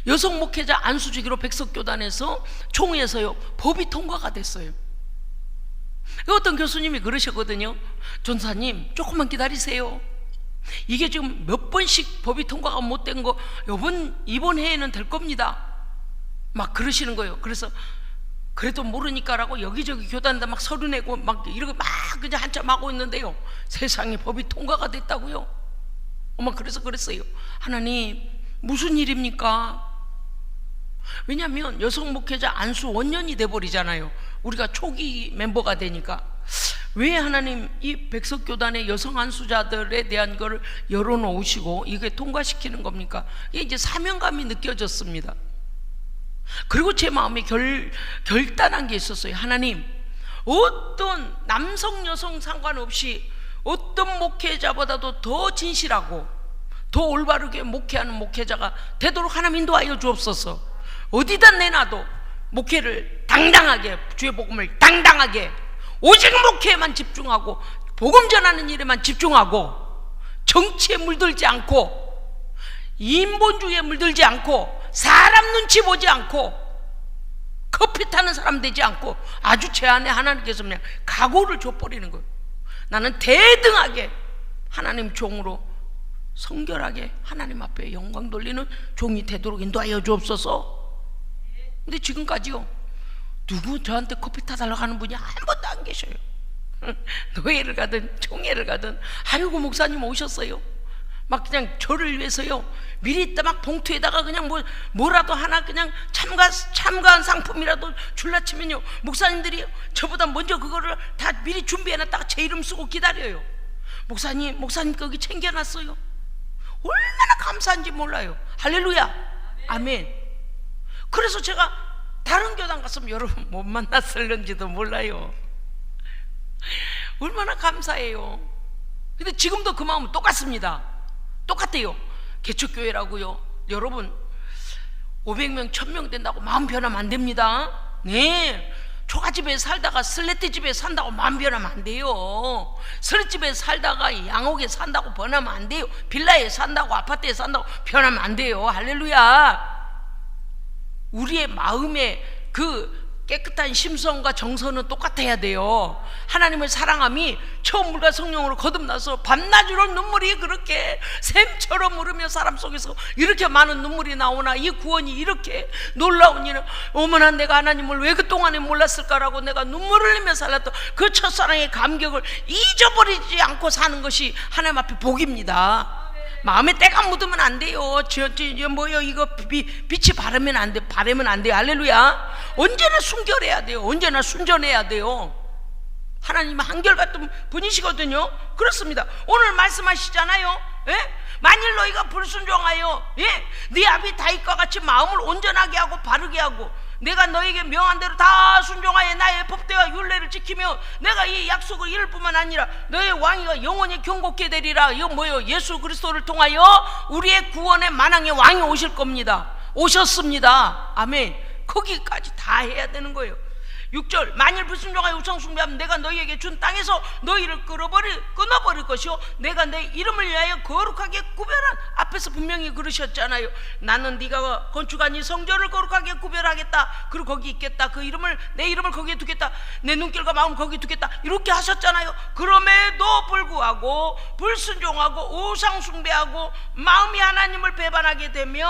Speaker 1: 여성 목회자 안수주기로 백석교단에서 총회에서요 법이 통과가 됐어요. 어떤 교수님이 그러셨거든요. 전사님 조금만 기다리세요. 이게 지금 몇 번씩 법이 통과가 못 된 거 이번 해에는 될 겁니다. 막 그러시는 거예요. 그래서 그래도 모르니까라고 여기저기 교단에다 막 서류 내고 막 이러고 막 그냥 한참 하고 있는데요 세상에 법이 통과가 됐다고요. 그래서 그랬어요. 하나님 무슨 일입니까? 왜냐하면 여성 목회자 안수 원년이 돼버리잖아요. 우리가 초기 멤버가 되니까. 왜 하나님 이 백석교단의 여성 안수자들에 대한 거를 열어놓으시고 이게 통과시키는 겁니까? 이게 이제 사명감이 느껴졌습니다. 그리고 제 마음에 결단한 게 있었어요. 하나님 어떤 남성 여성 상관없이 어떤 목회자보다도 더 진실하고 더 올바르게 목회하는 목회자가 되도록 하나님 인도하여 주옵소서. 어디다 내놔도 목회를 당당하게, 주의 복음을 당당하게 오직 목회에만 집중하고 복음 전하는 일에만 집중하고 정치에 물들지 않고 인본주의에 물들지 않고 사람 눈치 보지 않고 커피 타는 사람 되지 않고 아주 제 안에 하나님께서 그냥 각오를 줘버리는 거예요. 나는 대등하게 하나님 종으로 성결하게 하나님 앞에 영광 돌리는 종이 되도록 인도하여 주옵소서. 근데 지금까지요 누구 저한테 커피 타달라고 하는 분이 한 번도 안 계셔요. 노예를 가든 총회를 가든 아이고 목사님 오셨어요. 막 그냥 저를 위해서요 미리 막 봉투에다가 그냥 뭐라도 하나 그냥 참가한 상품이라도 줄라 치면요 목사님들이 저보다 먼저 그거를 다 미리 준비해놨다가 제 이름 쓰고 기다려요. 목사님 거기 챙겨놨어요. 얼마나 감사한지 몰라요. 할렐루야. 아멘. 그래서 제가 다른 교단 갔으면 여러분 못 만났을런지도 몰라요. 얼마나 감사해요. 근데 지금도 그 마음은 똑같습니다. 똑같아요. 개척교회라고요 여러분 500명 1000명 된다고 마음 변하면 안 됩니다. 네, 초가집에 살다가 슬레트 집에 산다고 마음 변하면 안 돼요. 슬레집에 살다가 양옥에 산다고 변하면 안 돼요. 빌라에 산다고 아파트에 산다고 변하면 안 돼요. 할렐루야. 우리의 마음의 그 깨끗한 심성과 정서는 똑같아야 돼요. 하나님을 사랑함이 처음 물과 성령으로 거듭나서 밤낮으로 눈물이 그렇게 샘처럼 흐르며 사람 속에서 이렇게 많은 눈물이 나오나 이 구원이 이렇게 놀라운 일은 어머나 내가 하나님을 왜 그동안에 몰랐을까라고 내가 눈물을 흘리며 살았던 그 첫사랑의 감격을 잊어버리지 않고 사는 것이 하나님 앞에 복입니다. 마음에 때가 묻으면 안 돼요. 뭐요 이거 빛이 바르면 안 돼. 바르면 안 돼요. 할렐루야. 언제나 순결해야 돼요. 언제나 순전해야 돼요. 하나님은 한결같은 분이시거든요. 그렇습니다. 오늘 말씀하시잖아요. 예? 만일 너희가 불순종하여 네 아비 다윗과 같이 마음을 온전하게 하고 바르게 하고 내가 너에게 명한 대로 다 순종하여 나의 법대와 율례를 지키며 내가 이 약속을 이룰 뿐만 아니라 너의 왕위가 영원히 경고케 되리라. 이거 뭐예요? 예수 그리스도를 통하여 우리의 구원의 만왕의 왕이 오실 겁니다. 오셨습니다. 아멘. 거기까지 다 해야 되는 거예요. 6절, 만일 불순종하여 우상 숭배하면 내가 너희에게 준 땅에서 너희를 끊어버릴 것이요 내가 내 이름을 위하여 거룩하게 구별한, 앞에서 분명히 그러셨잖아요. 나는 네가 건축한 이 성전을 거룩하게 구별하겠다. 그리고 거기 있겠다. 내 이름을 거기에 두겠다. 내 눈길과 마음을 거기에 두겠다. 이렇게 하셨잖아요. 그럼에도 불구하고 불순종하고 우상 숭배하고 마음이 하나님을 배반하게 되면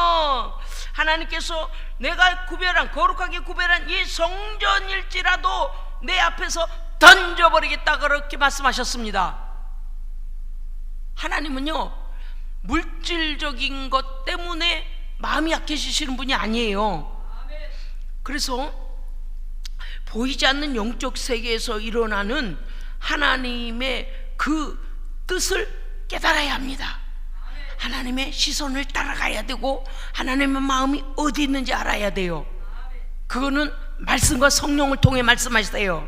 Speaker 1: 하나님께서 내가 거룩하게 구별한 이 성전일지라도 내 앞에서 던져버리겠다, 그렇게 말씀하셨습니다. 하나님은요, 물질적인 것 때문에 마음이 약해지시는 분이 아니에요. 그래서 보이지 않는 영적 세계에서 일어나는 하나님의 그 뜻을 깨달아야 합니다. 하나님의 시선을 따라가야 되고 하나님의 마음이 어디 있는지 알아야 돼요. 그거는 말씀과 성령을 통해 말씀하세요.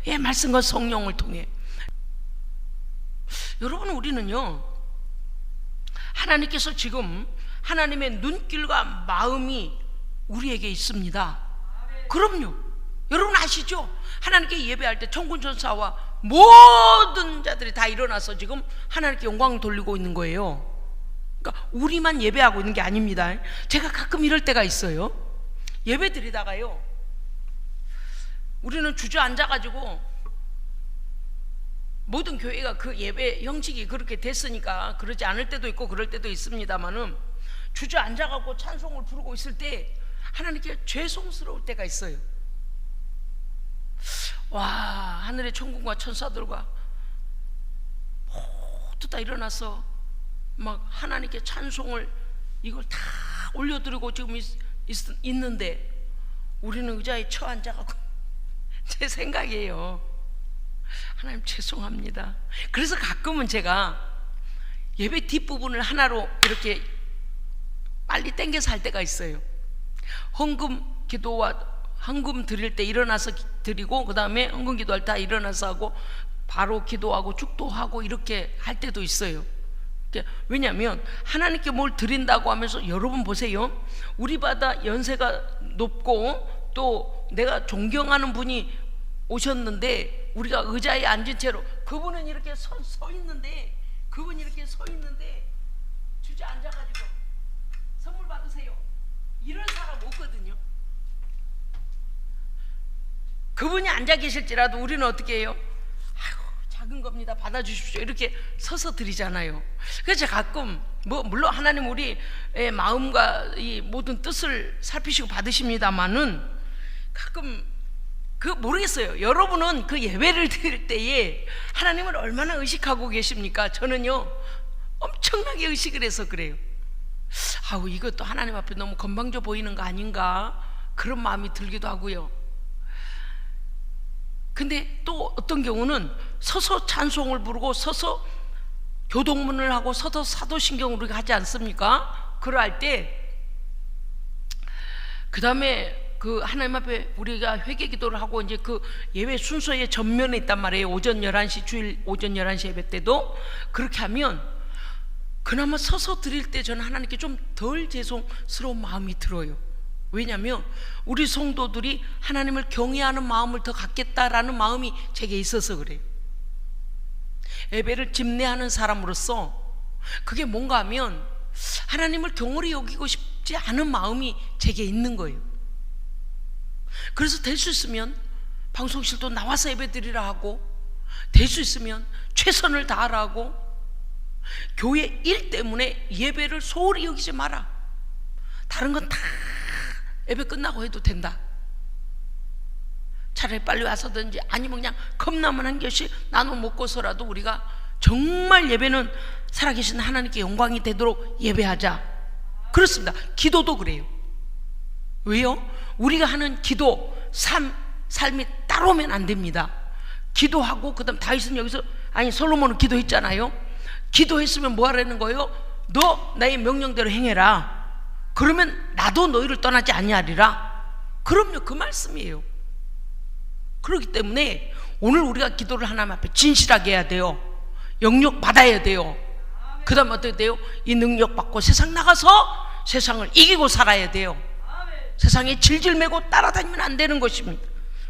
Speaker 1: 예, 말씀과 성령을 통해. 여러분, 우리는요, 하나님께서 지금 하나님의 눈길과 마음이 우리에게 있습니다. 그럼요. 여러분 아시죠? 하나님께 예배할 때 천군천사와 모든 자들이 다 일어나서 지금 하나님께 영광을 돌리고 있는 거예요. 그러니까 우리만 예배하고 있는 게 아닙니다. 제가 가끔 이럴 때가 있어요. 예배 드리다가요, 우리는 주저앉아가지고 모든 교회가 그 예배 형식이 그렇게 됐으니까 그러지 않을 때도 있고 그럴 때도 있습니다만은 주저앉아가지고 찬송을 부르고 있을 때 하나님께 죄송스러울 때가 있어요. 와, 하늘의 천군과 천사들과 모두 다 일어나서 막 하나님께 찬송을 이걸 다 올려드리고 지금 있는데 우리는 의자에 처앉아가고 제 생각이에요. 하나님 죄송합니다. 그래서 가끔은 제가 예배 뒷부분을 하나로 이렇게 빨리 땡겨서 할 때가 있어요. 헌금 기도와 헌금 드릴 때 일어나서 드리고 그 다음에 헌금 기도할 때 일어나서 하고 바로 기도하고 축도하고 이렇게 할 때도 있어요. 왜냐하면 하나님께 뭘 드린다고 하면서, 여러분 보세요, 우리보다 연세가 높고 또 내가 존경하는 분이 오셨는데 우리가 의자에 앉은 채로 그분은 이렇게 서 있는데 주저앉아가지고 선물 받으세요, 이런 사람 없거든요. 그분이 앉아 계실지라도 우리는 어떻게 해요? 작은 겁니다, 받아주십시오, 이렇게 서서 드리잖아요. 그래서 가끔 물론 하나님 우리의 마음과 이 모든 뜻을 살피시고 받으십니다만은 가끔 모르겠어요. 여러분은 그 예배를 드릴 때에 하나님을 얼마나 의식하고 계십니까? 저는요, 엄청나게 의식을 해서 그래요. 이것도 하나님 앞에 너무 건방져 보이는 거 아닌가, 그런 마음이 들기도 하고요. 근데 또 어떤 경우는 서서 찬송을 부르고 서서 교동문을 하고 서서 사도신경을 우리가 하지 않습니까? 그럴 때 그 다음에 그 하나님 앞에 우리가 회개 기도를 하고 이제 그 예배 순서의 전면에 있단 말이에요. 오전 11시, 주일 오전 11시 예배 때도 그렇게 하면 그나마 서서 드릴 때 저는 하나님께 좀 덜 죄송스러운 마음이 들어요. 왜냐하면 우리 성도들이 하나님을 경외하는 마음을 더 갖겠다라는 마음이 제게 있어서 그래요. 예배를 집례하는 사람으로서 그게 뭔가 하면 하나님을 경홀히 여기고 싶지 않은 마음이 제게 있는 거예요. 그래서 될 수 있으면 방송실도 나와서 예배 드리라 하고, 될 수 있으면 최선을 다하라 하고, 교회 일 때문에 예배를 소홀히 여기지 마라, 다른 건 다 예배 끝나고 해도 된다, 차라리 빨리 와서든지 아니면 그냥 컵라면 한 개씩 나눠 먹고서라도 우리가 정말 예배는 살아계신 하나님께 영광이 되도록 예배하자. 그렇습니다. 기도도 그래요. 왜요? 우리가 하는 기도 삶이 따로면 안 됩니다. 기도하고 그다음 다윗은 여기서, 솔로몬은 기도했잖아요. 기도했으면 뭐 하라는 거예요? 너 나의 명령대로 행해라. 그러면 나도 너희를 떠나지 아니하리라. 그럼요, 그 말씀이에요. 그렇기 때문에 오늘 우리가 기도를 하나님 앞에 진실하게 해야 돼요. 영역 받아야 돼요. 그 다음에 어떻게 돼요? 이 능력 받고 세상 나가서 세상을 이기고 살아야 돼요. 세상에 질질 매고 따라다니면 안 되는 것입니다.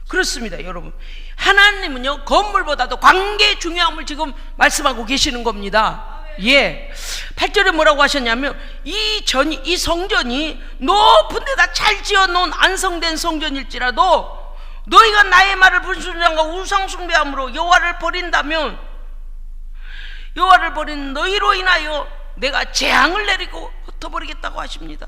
Speaker 1: 그렇습니다, 여러분. 하나님은요, 건물보다도 관계의 중요함을 지금 말씀하고 계시는 겁니다. 예. 8절에 뭐라고 하셨냐면, 이 성전이 높은 데다 잘 지어놓은 안성된 성전일지라도 너희가 나의 말을 불순종하고 우상숭배함으로 여호와를 버린다면, 여호와를 버린 너희로 인하여 내가 재앙을 내리고 흩어버리겠다고 하십니다.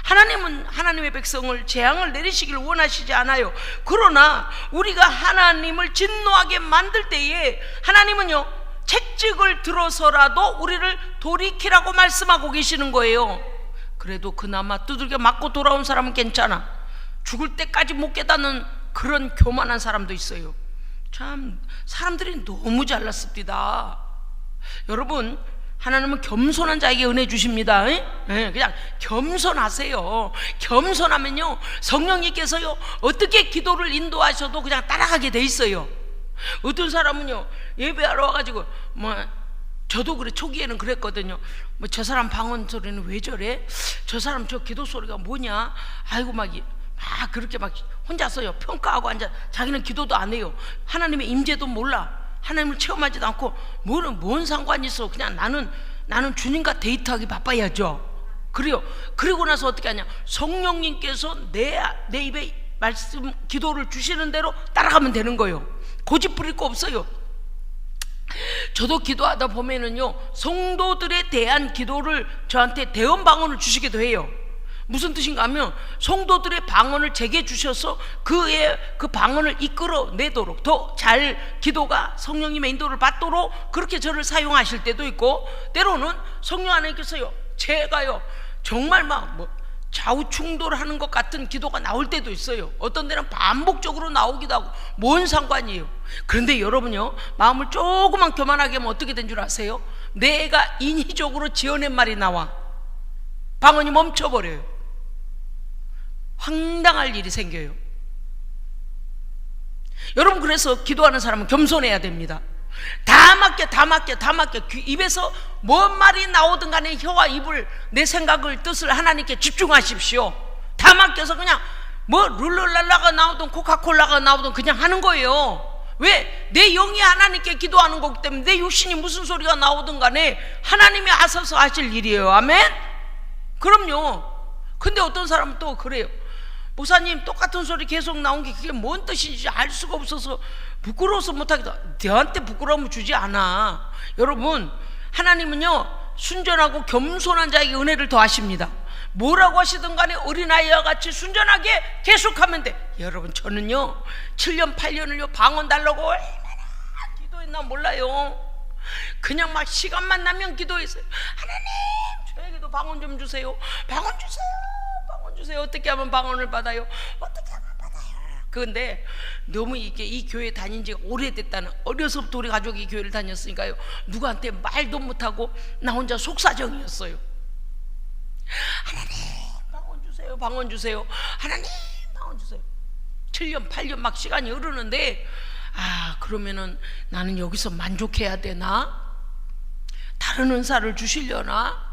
Speaker 1: 하나님은 하나님의 백성을 재앙을 내리시기를 원하시지 않아요. 그러나 우리가 하나님을 진노하게 만들 때에 하나님은요, 채찍을 들어서라도 우리를 돌이키라고 말씀하고 계시는 거예요. 그래도 그나마 두들겨 맞고 돌아온 사람은 괜찮아. 죽을 때까지 못 깨닫는 그런 교만한 사람도 있어요. 참 사람들이 너무 잘났습니다. 여러분, 하나님은 겸손한 자에게 은혜 주십니다. 그냥 겸손하세요. 겸손하면요, 성령님께서요 어떻게 기도를 인도하셔도 그냥 따라가게 돼 있어요. 어떤 사람은요, 예배하러 와가지고 저도 그래, 초기에는 그랬거든요. 저 사람 방언 소리는 왜 저래? 저 사람 저 기도 소리가 뭐냐? 아이고 막 그렇게 막 혼자서요 평가하고 앉아. 자기는 기도도 안 해요. 하나님의 임재도 몰라. 하나님을 체험하지도 않고 뭔 상관이 있어. 그냥 나는 주님과 데이트하기 바빠야죠. 그래요. 그리고 나서 어떻게 하냐? 성령님께서 내 입에 말씀 기도를 주시는 대로 따라가면 되는 거예요. 고집 부릴 거 없어요. 저도 기도하다 보면은요, 성도들에 대한 기도를 저한테 대언 방언을 주시기도 해요. 무슨 뜻인가 하면, 성도들의 방언을 제게 주셔서 그 방언을 이끌어내도록, 더 잘 기도가 성령님의 인도를 받도록 그렇게 저를 사용하실 때도 있고, 때로는 성령 하나님께서요, 제가요 정말 좌우충돌하는 것 같은 기도가 나올 때도 있어요. 어떤 데는 반복적으로 나오기도 하고. 뭔 상관이에요? 그런데 여러분요, 마음을 조금만 교만하게 하면 어떻게 된 줄 아세요? 내가 인위적으로 지어낸 말이 나와 방언이 멈춰버려요. 황당할 일이 생겨요. 여러분, 그래서 기도하는 사람은 겸손해야 됩니다. 다 맡겨 입에서 뭔 말이 나오든 간에 혀와 입을, 내 생각을, 뜻을 하나님께 집중하십시오. 다 맡겨서 그냥 룰루랄라가 나오든 코카콜라가 나오든 그냥 하는 거예요. 왜? 내 영이 하나님께 기도하는 거기 때문에 내 육신이 무슨 소리가 나오든 간에 하나님이 하셔서 하실 일이에요. 아멘? 그럼요. 근데 어떤 사람은 또 그래요. 목사님, 똑같은 소리 계속 나온 게 그게 뭔 뜻인지 알 수가 없어서 부끄러워서 못하겠다. 너한테 부끄러움을 주지 않아. 여러분, 하나님은요, 순전하고 겸손한 자에게 은혜를 더하십니다. 뭐라고 하시든 간에 어린아이와 같이 순전하게 계속하면 돼. 여러분, 저는요 7년 8년을요 방언 달라고 얼마나 기도했나 몰라요. 그냥 막 시간만 나면 기도했어요. 하나님, 저에게도 방언 좀 주세요. 방언 주세요. 어떻게 하면 방언을 받아요? 어떻게 하면 받아요? 그런데 너무 이 교회 다닌 지가 오래됐다는, 어려서부터 우리 가족이 이 교회를 다녔으니까요, 누구한테 말도 못하고 나 혼자 속사정이었어요. 하나님, 방언 주세요. 하나님, 방언 주세요. 7년 8년 막 시간이 흐르는데, 그러면은 나는 여기서 만족해야 되나? 다른 은사를 주시려나?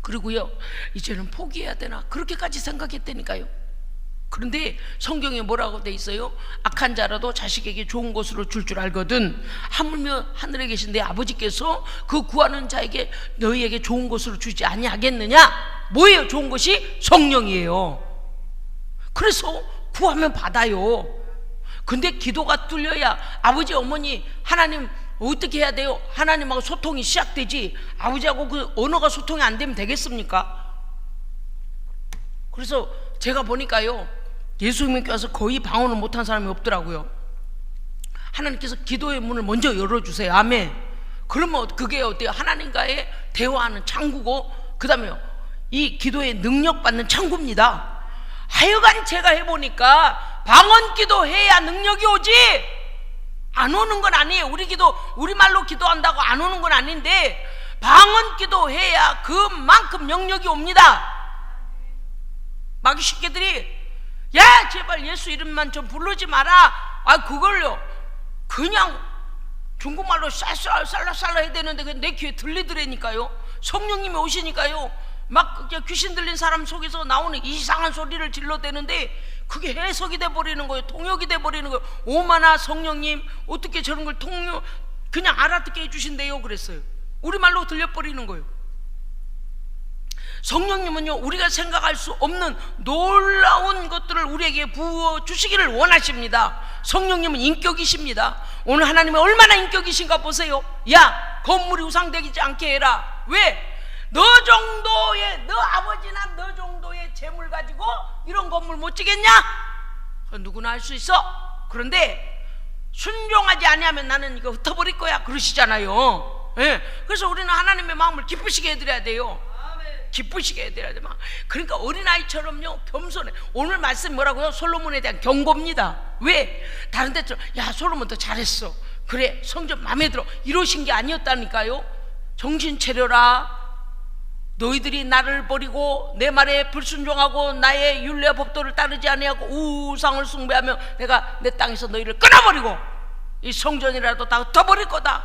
Speaker 1: 그리고요, 이제는 포기해야 되나? 그렇게까지 생각했다니까요. 그런데 성경에 뭐라고 돼 있어요? 악한 자라도 자식에게 좋은 것으로 줄 알거든. 하물며 하늘에 계신 내 아버지께서 그 구하는 자에게 너희에게 좋은 것으로 주지 아니하겠느냐? 뭐예요? 좋은 것이 성령이에요. 그래서 구하면 받아요. 근데 기도가 뚫려야 아버지, 어머니, 하나님 어떻게 해야 돼요? 하나님하고 소통이 시작되지. 아버지하고 그 언어가 소통이 안 되면 되겠습니까? 그래서 제가 보니까요, 예수 믿고 와서 거의 방언을 못한 사람이 없더라고요. 하나님께서 기도의 문을 먼저 열어주세요. 아멘. 그러면 그게 어때요? 하나님과의 대화하는 창구고, 그 다음에 이 기도의 능력받는 창구입니다. 하여간 제가 해보니까 방언 기도해야 능력이 오지, 안 오는 건 아니에요. 우리 말로 기도한다고 안 오는 건 아닌데, 방언 기도해야 그만큼 영역이 옵니다. 마귀 새끼들이 야 제발 예수 이름만 좀 부르지 마라. 그걸요 그냥 중국말로 쌀쌀쌀라 해야 되는데 내 귀에 들리더라니까요. 성령님이 오시니까요 막 귀신 들린 사람 속에서 나오는 이상한 소리를 질러대는데 그게 해석이 돼버리는 거예요. 통역이 돼버리는 거예요. 오마나 성령님 어떻게 저런 걸 그냥 알아듣게 해주신대요 그랬어요. 우리말로 들려버리는 거예요. 성령님은요 우리가 생각할 수 없는 놀라운 것들을 우리에게 부어주시기를 원하십니다. 성령님은 인격이십니다. 오늘 하나님은 얼마나 인격이신가 보세요. 야 건물이 우상되지 않게 해라. 왜? 너 아버지나 너 정도의 재물 가지고 이런 건물 못 지겠냐? 누구나 할 수 있어. 그런데 순종하지 아니하면 나는 이거 흩어버릴 거야 그러시잖아요. 그래서 우리는 하나님의 마음을 기쁘시게 해드려야 돼요. 기쁘시게 해드려야 돼. 그러니까 어린아이처럼요 겸손해. 오늘 말씀 뭐라고요? 솔로몬에 대한 경고입니다. 왜? 다른 데처럼 야 솔로몬 더 잘했어, 그래 성전 마음에 들어, 이러신 게 아니었다니까요. 정신 차려라. 너희들이 나를 버리고 내 말에 불순종하고 나의 율례와 법도를 따르지 아니하고 우상을 숭배하며 내가 내 땅에서 너희를 끊어버리고 이 성전이라도 다 흩어버릴 거다.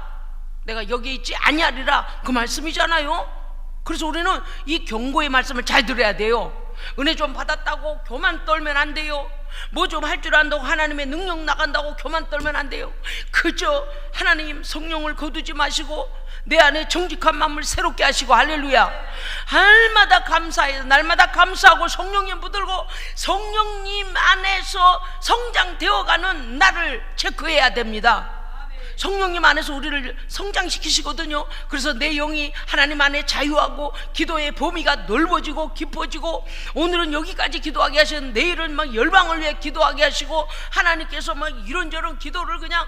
Speaker 1: 내가 여기 있지 아니하리라. 그 말씀이잖아요. 그래서 우리는 이 경고의 말씀을 잘 들어야 돼요. 은혜 좀 받았다고 교만 떨면 안 돼요. 뭐 좀 할 줄 안다고 하나님의 능력 나간다고 교만 떨면 안 돼요. 그저 하나님 성령을 거두지 마시고 내 안에 정직한 마음을 새롭게 하시고, 할렐루야, 날마다 감사해요. 날마다 감사하고 성령님 붙들고 성령님 안에서 성장되어가는 나를 체크해야 됩니다. 성령님 안에서 우리를 성장시키시거든요. 그래서 내 영이 하나님 안에 자유하고 기도의 범위가 넓어지고 깊어지고, 오늘은 여기까지 기도하게 하시는 내일은 막 열방을 위해 기도하게 하시고, 하나님께서 막 이런저런 기도를 그냥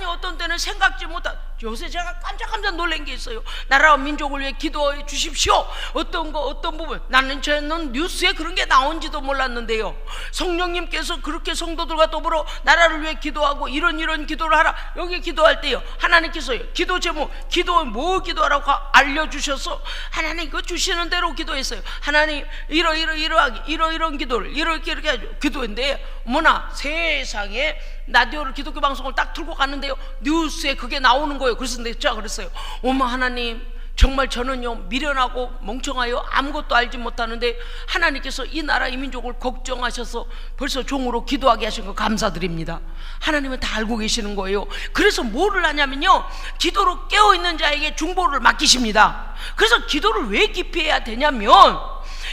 Speaker 1: 어떤 때는 생각지 못한, 요새 제가 깜짝 놀란 게 있어요. 나라와 민족을 위해 기도해 주십시오. 어떤 부분, 저는 뉴스에 그런 게 나온지도 몰랐는데요. 성령님께서 그렇게 성도들과 더불어 나라를 위해 기도하고 이런 기도를 하라. 여기 기도할 때요 하나님께서요 기도 제목, 기도에 뭐 기도하라고 알려주셔서 하나님 그 주시는 대로 기도했어요. 하나님 이런 기도를 이렇게 하죠. 기도했는데 어머나 세상에 라디오를 기독교 방송을 딱 틀고 갔는데요 뉴스에 그게 나오는 거예요. 그래서 제가 그랬어요. 어머 하나님, 정말 저는요 미련하고 멍청하여 아무것도 알지 못하는데 하나님께서 이 나라 이 민족을 걱정하셔서 벌써 종으로 기도하게 하신 거 감사드립니다. 하나님은 다 알고 계시는 거예요. 그래서 뭐를 하냐면요 기도로 깨어있는 자에게 중보를 맡기십니다. 그래서 기도를 왜 깊이 해야 되냐면,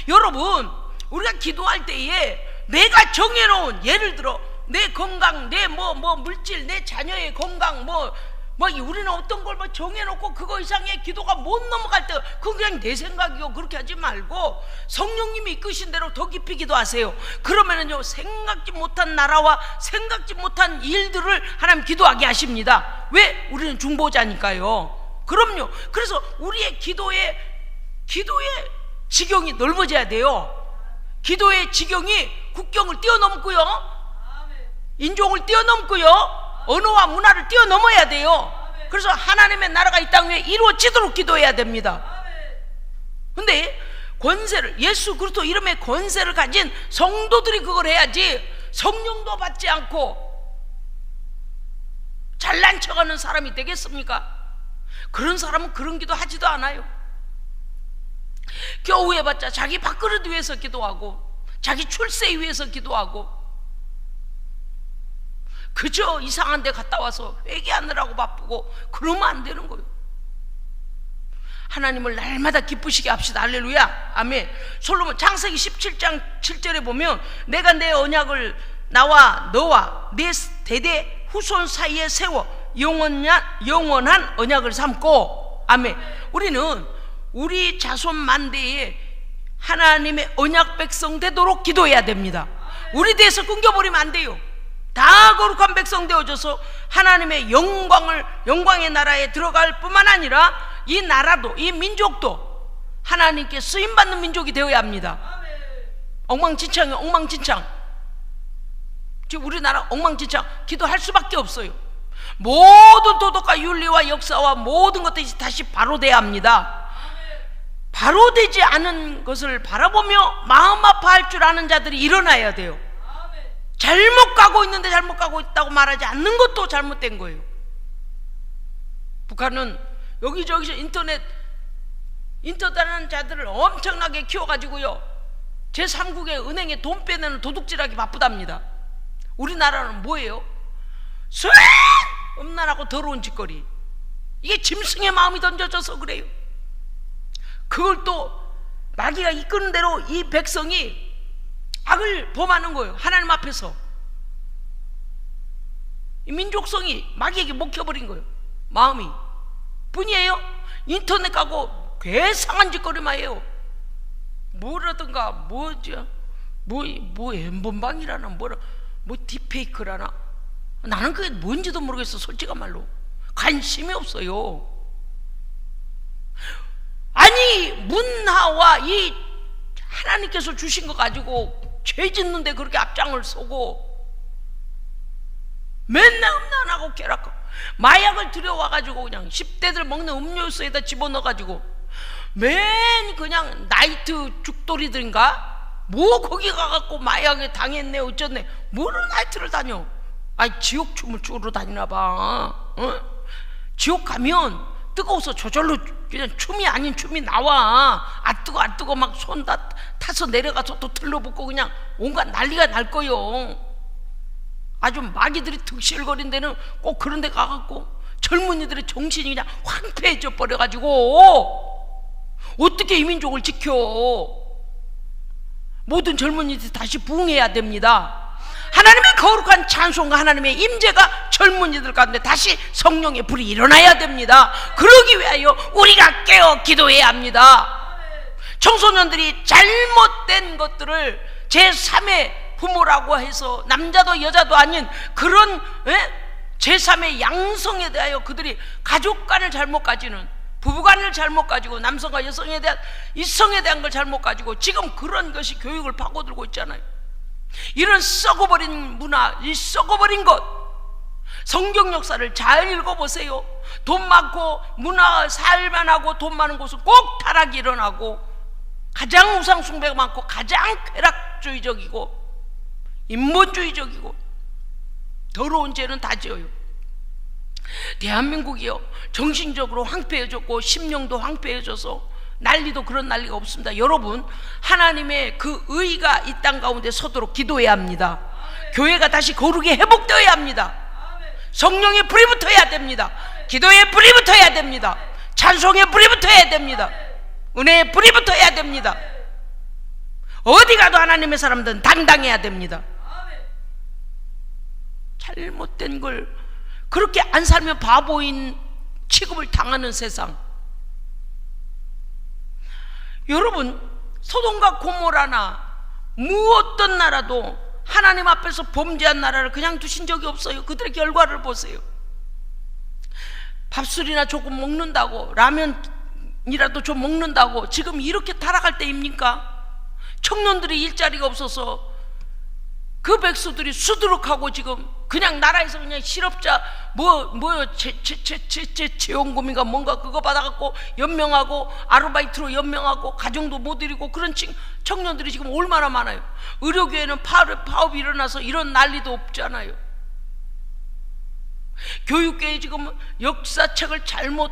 Speaker 1: 여러분 우리가 기도할 때에 내가 정해놓은, 예를 들어 내 건강, 내 물질, 내 자녀의 건강, 우리는 어떤 걸 정해놓고 그거 이상의 기도가 못 넘어갈 때 그건 그냥 내 생각이요. 그렇게 하지 말고 성령님이 이끄신 대로 더 깊이 기도하세요. 그러면은요 생각지 못한 나라와 생각지 못한 일들을 하나님 기도하게 하십니다. 왜? 우리는 중보자니까요. 그럼요. 그래서 우리의 기도의 지경이 넓어져야 돼요. 기도의 지경이 국경을 뛰어넘고요, 인종을 뛰어넘고요, 언어와 문화를 뛰어넘어야 돼요. 그래서 하나님의 나라가 이 땅 위에 이루어지도록 기도해야 됩니다. 근데 권세를, 예수 그리스도 이름의 권세를 가진 성도들이 그걸 해야지, 성령도 받지 않고 잘난 척하는 사람이 되겠습니까? 그런 사람은 그런 기도 하지도 않아요. 겨우 해봤자 자기 밥그릇 위해서 기도하고 자기 출세 위해서 기도하고 그저 이상한 데 갔다 와서 회개하느라고 바쁘고 그러면 안 되는 거예요. 하나님을 날마다 기쁘시게 합시다. 할렐루야, 아멘. 솔로몬 창세기 17장 7절에 보면 내가 내 언약을 나와 너와 내 대대 후손 사이에 세워 영원한 언약을 삼고, 아멘. 우리는 우리 자손 만대에 하나님의 언약 백성 되도록 기도해야 됩니다. 우리 대해서 끊겨버리면 안 돼요. 다 거룩한 백성 되어져서 하나님의 영광의 나라에 들어갈 뿐만 아니라 이 나라도, 이 민족도 하나님께 쓰임받는 민족이 되어야 합니다. 엉망진창. 지금 우리나라 엉망진창. 기도할 수밖에 없어요. 모든 도덕과 윤리와 역사와 모든 것들이 다시 바로돼야 합니다. 바로되지 않은 것을 바라보며 마음 아파할 줄 아는 자들이 일어나야 돼요. 잘못 가고 있는데 잘못 가고 있다고 말하지 않는 것도 잘못된 거예요. 북한은 여기저기서 인터넷하는 자들을 엄청나게 키워가지고요, 제3국의 은행에 돈 빼내는 도둑질하기 바쁘답니다. 우리나라는 뭐예요? 음란하고 더러운 짓거리. 이게 짐승의 마음이 던져져서 그래요. 그걸 또 마귀가 이끄는 대로 이 백성이 악을 범하는 거예요. 하나님 앞에서 이 민족성이 마귀에게 먹혀버린 거예요. 마음이 뿐이에요. 인터넷 가고 괴상한 짓거리만 해요. 뭐라든가 뭐죠, 뭐 엠번방이라나 뭐 딥페이크라나, 나는 그게 뭔지도 모르겠어. 솔직한 말로 관심이 없어요. 아니, 문화와 이 하나님께서 주신 거 가지고 죄 짓는데 그렇게 앞장을 서고 맨날 음란하고 괴락하고 마약을 들여와가지고 그냥 10대들 먹는 음료수에다 집어넣어가지고 맨 그냥 나이트 죽돌이들인가 뭐 거기 가갖고 마약에 당했네 어쩌네, 뭐를 나이트를 다녀. 아이, 지옥 춤을 추러 다니나봐. 지옥 가면 뜨거워서 저절로 그냥 춤이 아닌 춤이 나와. 아 뜨거 막 손 다 타서 내려가서 또 들러붙고 그냥 온갖 난리가 날 거요. 아주 마귀들이 득실거린 데는 꼭 그런 데 가갖고 젊은이들의 정신이 그냥 황폐해져 버려가지고 어떻게 이 민족을 지켜. 모든 젊은이들이 다시 부흥해야 됩니다. 하나님의 거룩한 찬송과 하나님의 임재가 젊은이들 가운데 다시 성령의 불이 일어나야 됩니다. 그러기 위하여 우리가 깨어 기도해야 합니다. 청소년들이 잘못된 것들을 제3의 부모라고 해서 남자도 여자도 아닌 그런 제3의 양성에 대하여 그들이 가족관을 잘못 가지는, 부부관을 잘못 가지고 남성과 여성에 대한 이성에 대한 걸 잘못 가지고 지금 그런 것이 교육을 파고들고 있잖아요. 이런 썩어버린 문화, 이 썩어버린 것, 성경 역사를 잘 읽어보세요. 돈 많고 문화 살만하고 돈 많은 곳은 꼭 타락이 일어나고 가장 우상 숭배가 많고 가장 쾌락주의적이고 인본주의적이고 더러운 죄는 다 지어요. 대한민국이요, 정신적으로 황폐해졌고 심령도 황폐해져서 난리도 그런 난리가 없습니다. 여러분, 하나님의 그 의가 이 땅 가운데 서도록 기도해야 합니다. 교회가 다시 거룩이 회복되어야 합니다. 성령의 불이 붙어야 됩니다. 기도의 불이 붙어야 됩니다. 찬송의 불이 붙어야 됩니다. 은혜의 불이 붙어야 됩니다. 어디 가도 하나님의 사람들은 당당해야 됩니다. 잘못된 걸 그렇게 안 살면 바보인 취급을 당하는 세상. 여러분, 소돔과 고모라나 무엇던 나라도 하나님 앞에서 범죄한 나라를 그냥 두신 적이 없어요. 그들의 결과를 보세요. 밥술이나 조금 먹는다고, 라면이라도 좀 먹는다고 지금 이렇게 타락할 때입니까? 청년들이 일자리가 없어서 그 백수들이 수두룩하고 지금 그냥 나라에서 그냥 실업자 재원금인가 뭔가 그거 받아갖고 연명하고 아르바이트로 연명하고 가정도 못 이루고 그런 청년들이 지금 얼마나 많아요. 의료계에는 파업이 일어나서 이런 난리도 없잖아요. 교육계에 지금 역사책을 잘못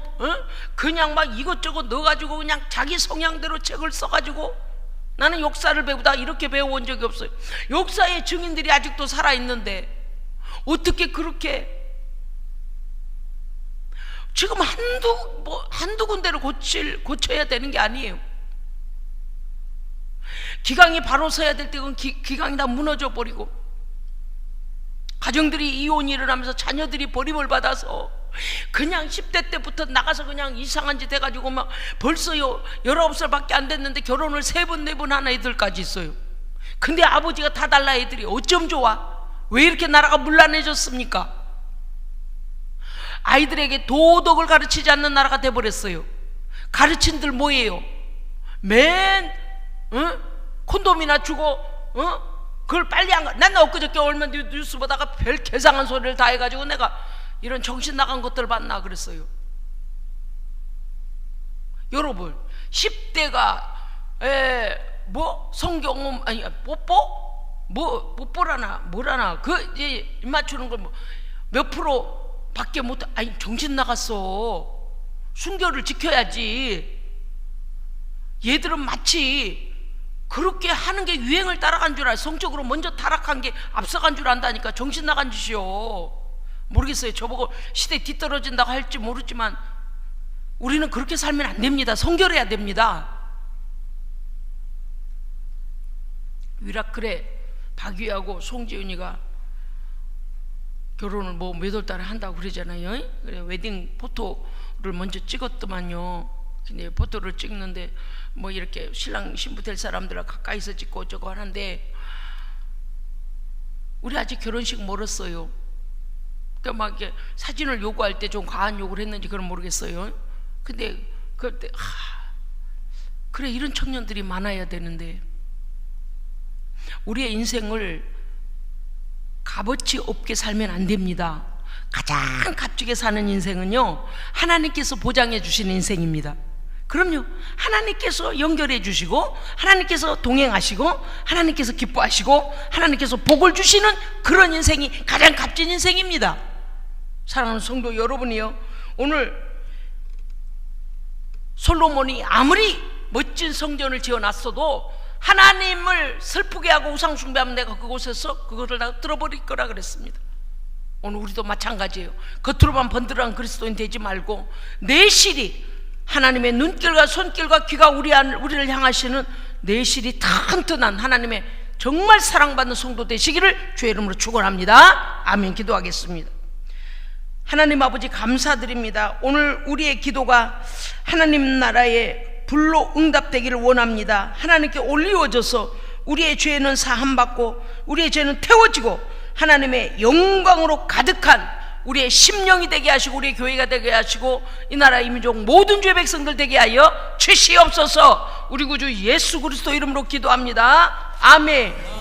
Speaker 1: 그냥 막 이것저것 넣어가지고 그냥 자기 성향대로 책을 써가지고, 나는 역사를 배우다 이렇게 배워온 적이 없어요. 역사의 증인들이 아직도 살아있는데 어떻게 그렇게 지금 한두 군데를 고쳐야 되는 게 아니에요. 기강이 바로 서야 될 때 그건 기강이 다 무너져 버리고, 가정들이 이혼이 일어나면서 자녀들이 버림을 받아서 그냥 10대 때부터 나가서 그냥 이상한 짓 해가지고 막 벌써요 19살밖에 안 됐는데 결혼을 3번 4번 한 애들까지 있어요. 근데 아버지가 다 달라. 애들이 어쩜 좋아? 왜 이렇게 나라가 문란해졌습니까? 아이들에게 도덕을 가르치지 않는 나라가 돼버렸어요. 가르친들 뭐예요? 콘돔이나 주고 그걸 빨리 안 가. 난 엊그저께 얼마 뉴스 보다가 별 개상한 소리를 다 해가지고 내가 이런 정신 나간 것들 봤나 그랬어요. 여러분 10대가 뭐 성경음 아니 뽀뽀라나 뭐라나 그 이제 입 맞추는 걸 뭐 몇 프로 밖에 못, 아니 정신 나갔어. 순결을 지켜야지. 얘들은 마치 그렇게 하는 게 유행을 따라간 줄 알아. 성적으로 먼저 타락한 게 앞서간 줄 안다니까. 정신 나간 짓이요. 모르겠어요. 저보고 시대 뒤떨어진다고 할지 모르지만 우리는 그렇게 살면 안 됩니다. 성결해야 됩니다. 위라클에 박유하고 송지은이가 결혼을 뭐 몇 월 달에 한다고 그러잖아요. 그래 웨딩 포토를 먼저 찍었더만요. 근데 포토를 찍는데 뭐 이렇게 신랑 신부 될 사람들하고 가까이서 찍고 저거 하는데 우리 아직 결혼식 멀었어요. 그러니까 막 이렇게 사진을 요구할 때 좀 과한 요구를 했는지 그건 모르겠어요. 근데 그때 그래 이런 청년들이 많아야 되는데 우리의 인생을 값어치 없게 살면 안 됩니다. 가장 값지게 사는 인생은요 하나님께서 보장해 주시는 인생입니다. 그럼요, 하나님께서 연결해 주시고 하나님께서 동행하시고 하나님께서 기뻐하시고 하나님께서 복을 주시는 그런 인생이 가장 값진 인생입니다. 사랑하는 성도 여러분이요, 오늘 솔로몬이 아무리 멋진 성전을 지어놨어도 하나님을 슬프게 하고 우상 숭배하면 내가 그곳에서 그거를 다 뚫어버릴 거라 그랬습니다. 오늘 우리도 마찬가지예요. 겉으로만 번들어간 그리스도인 되지 말고 내실이 하나님의 눈길과 손길과 귀가 우리를 향하시는 내실이 튼튼한 하나님의 정말 사랑받는 성도 되시기를 주의 이름으로 축원합니다. 아멘. 기도하겠습니다. 하나님 아버지 감사드립니다. 오늘 우리의 기도가 하나님 나라의 불로 응답되기를 원합니다. 하나님께 올리워져서 우리의 죄는 사함받고 우리의 죄는 태워지고 하나님의 영광으로 가득한 우리의 심령이 되게 하시고 우리의 교회가 되게 하시고 이 나라 이 민족 모든 죄 백성들 되게 하여 주시옵소서. 우리 구주 예수 그리스도 이름으로 기도합니다. 아멘.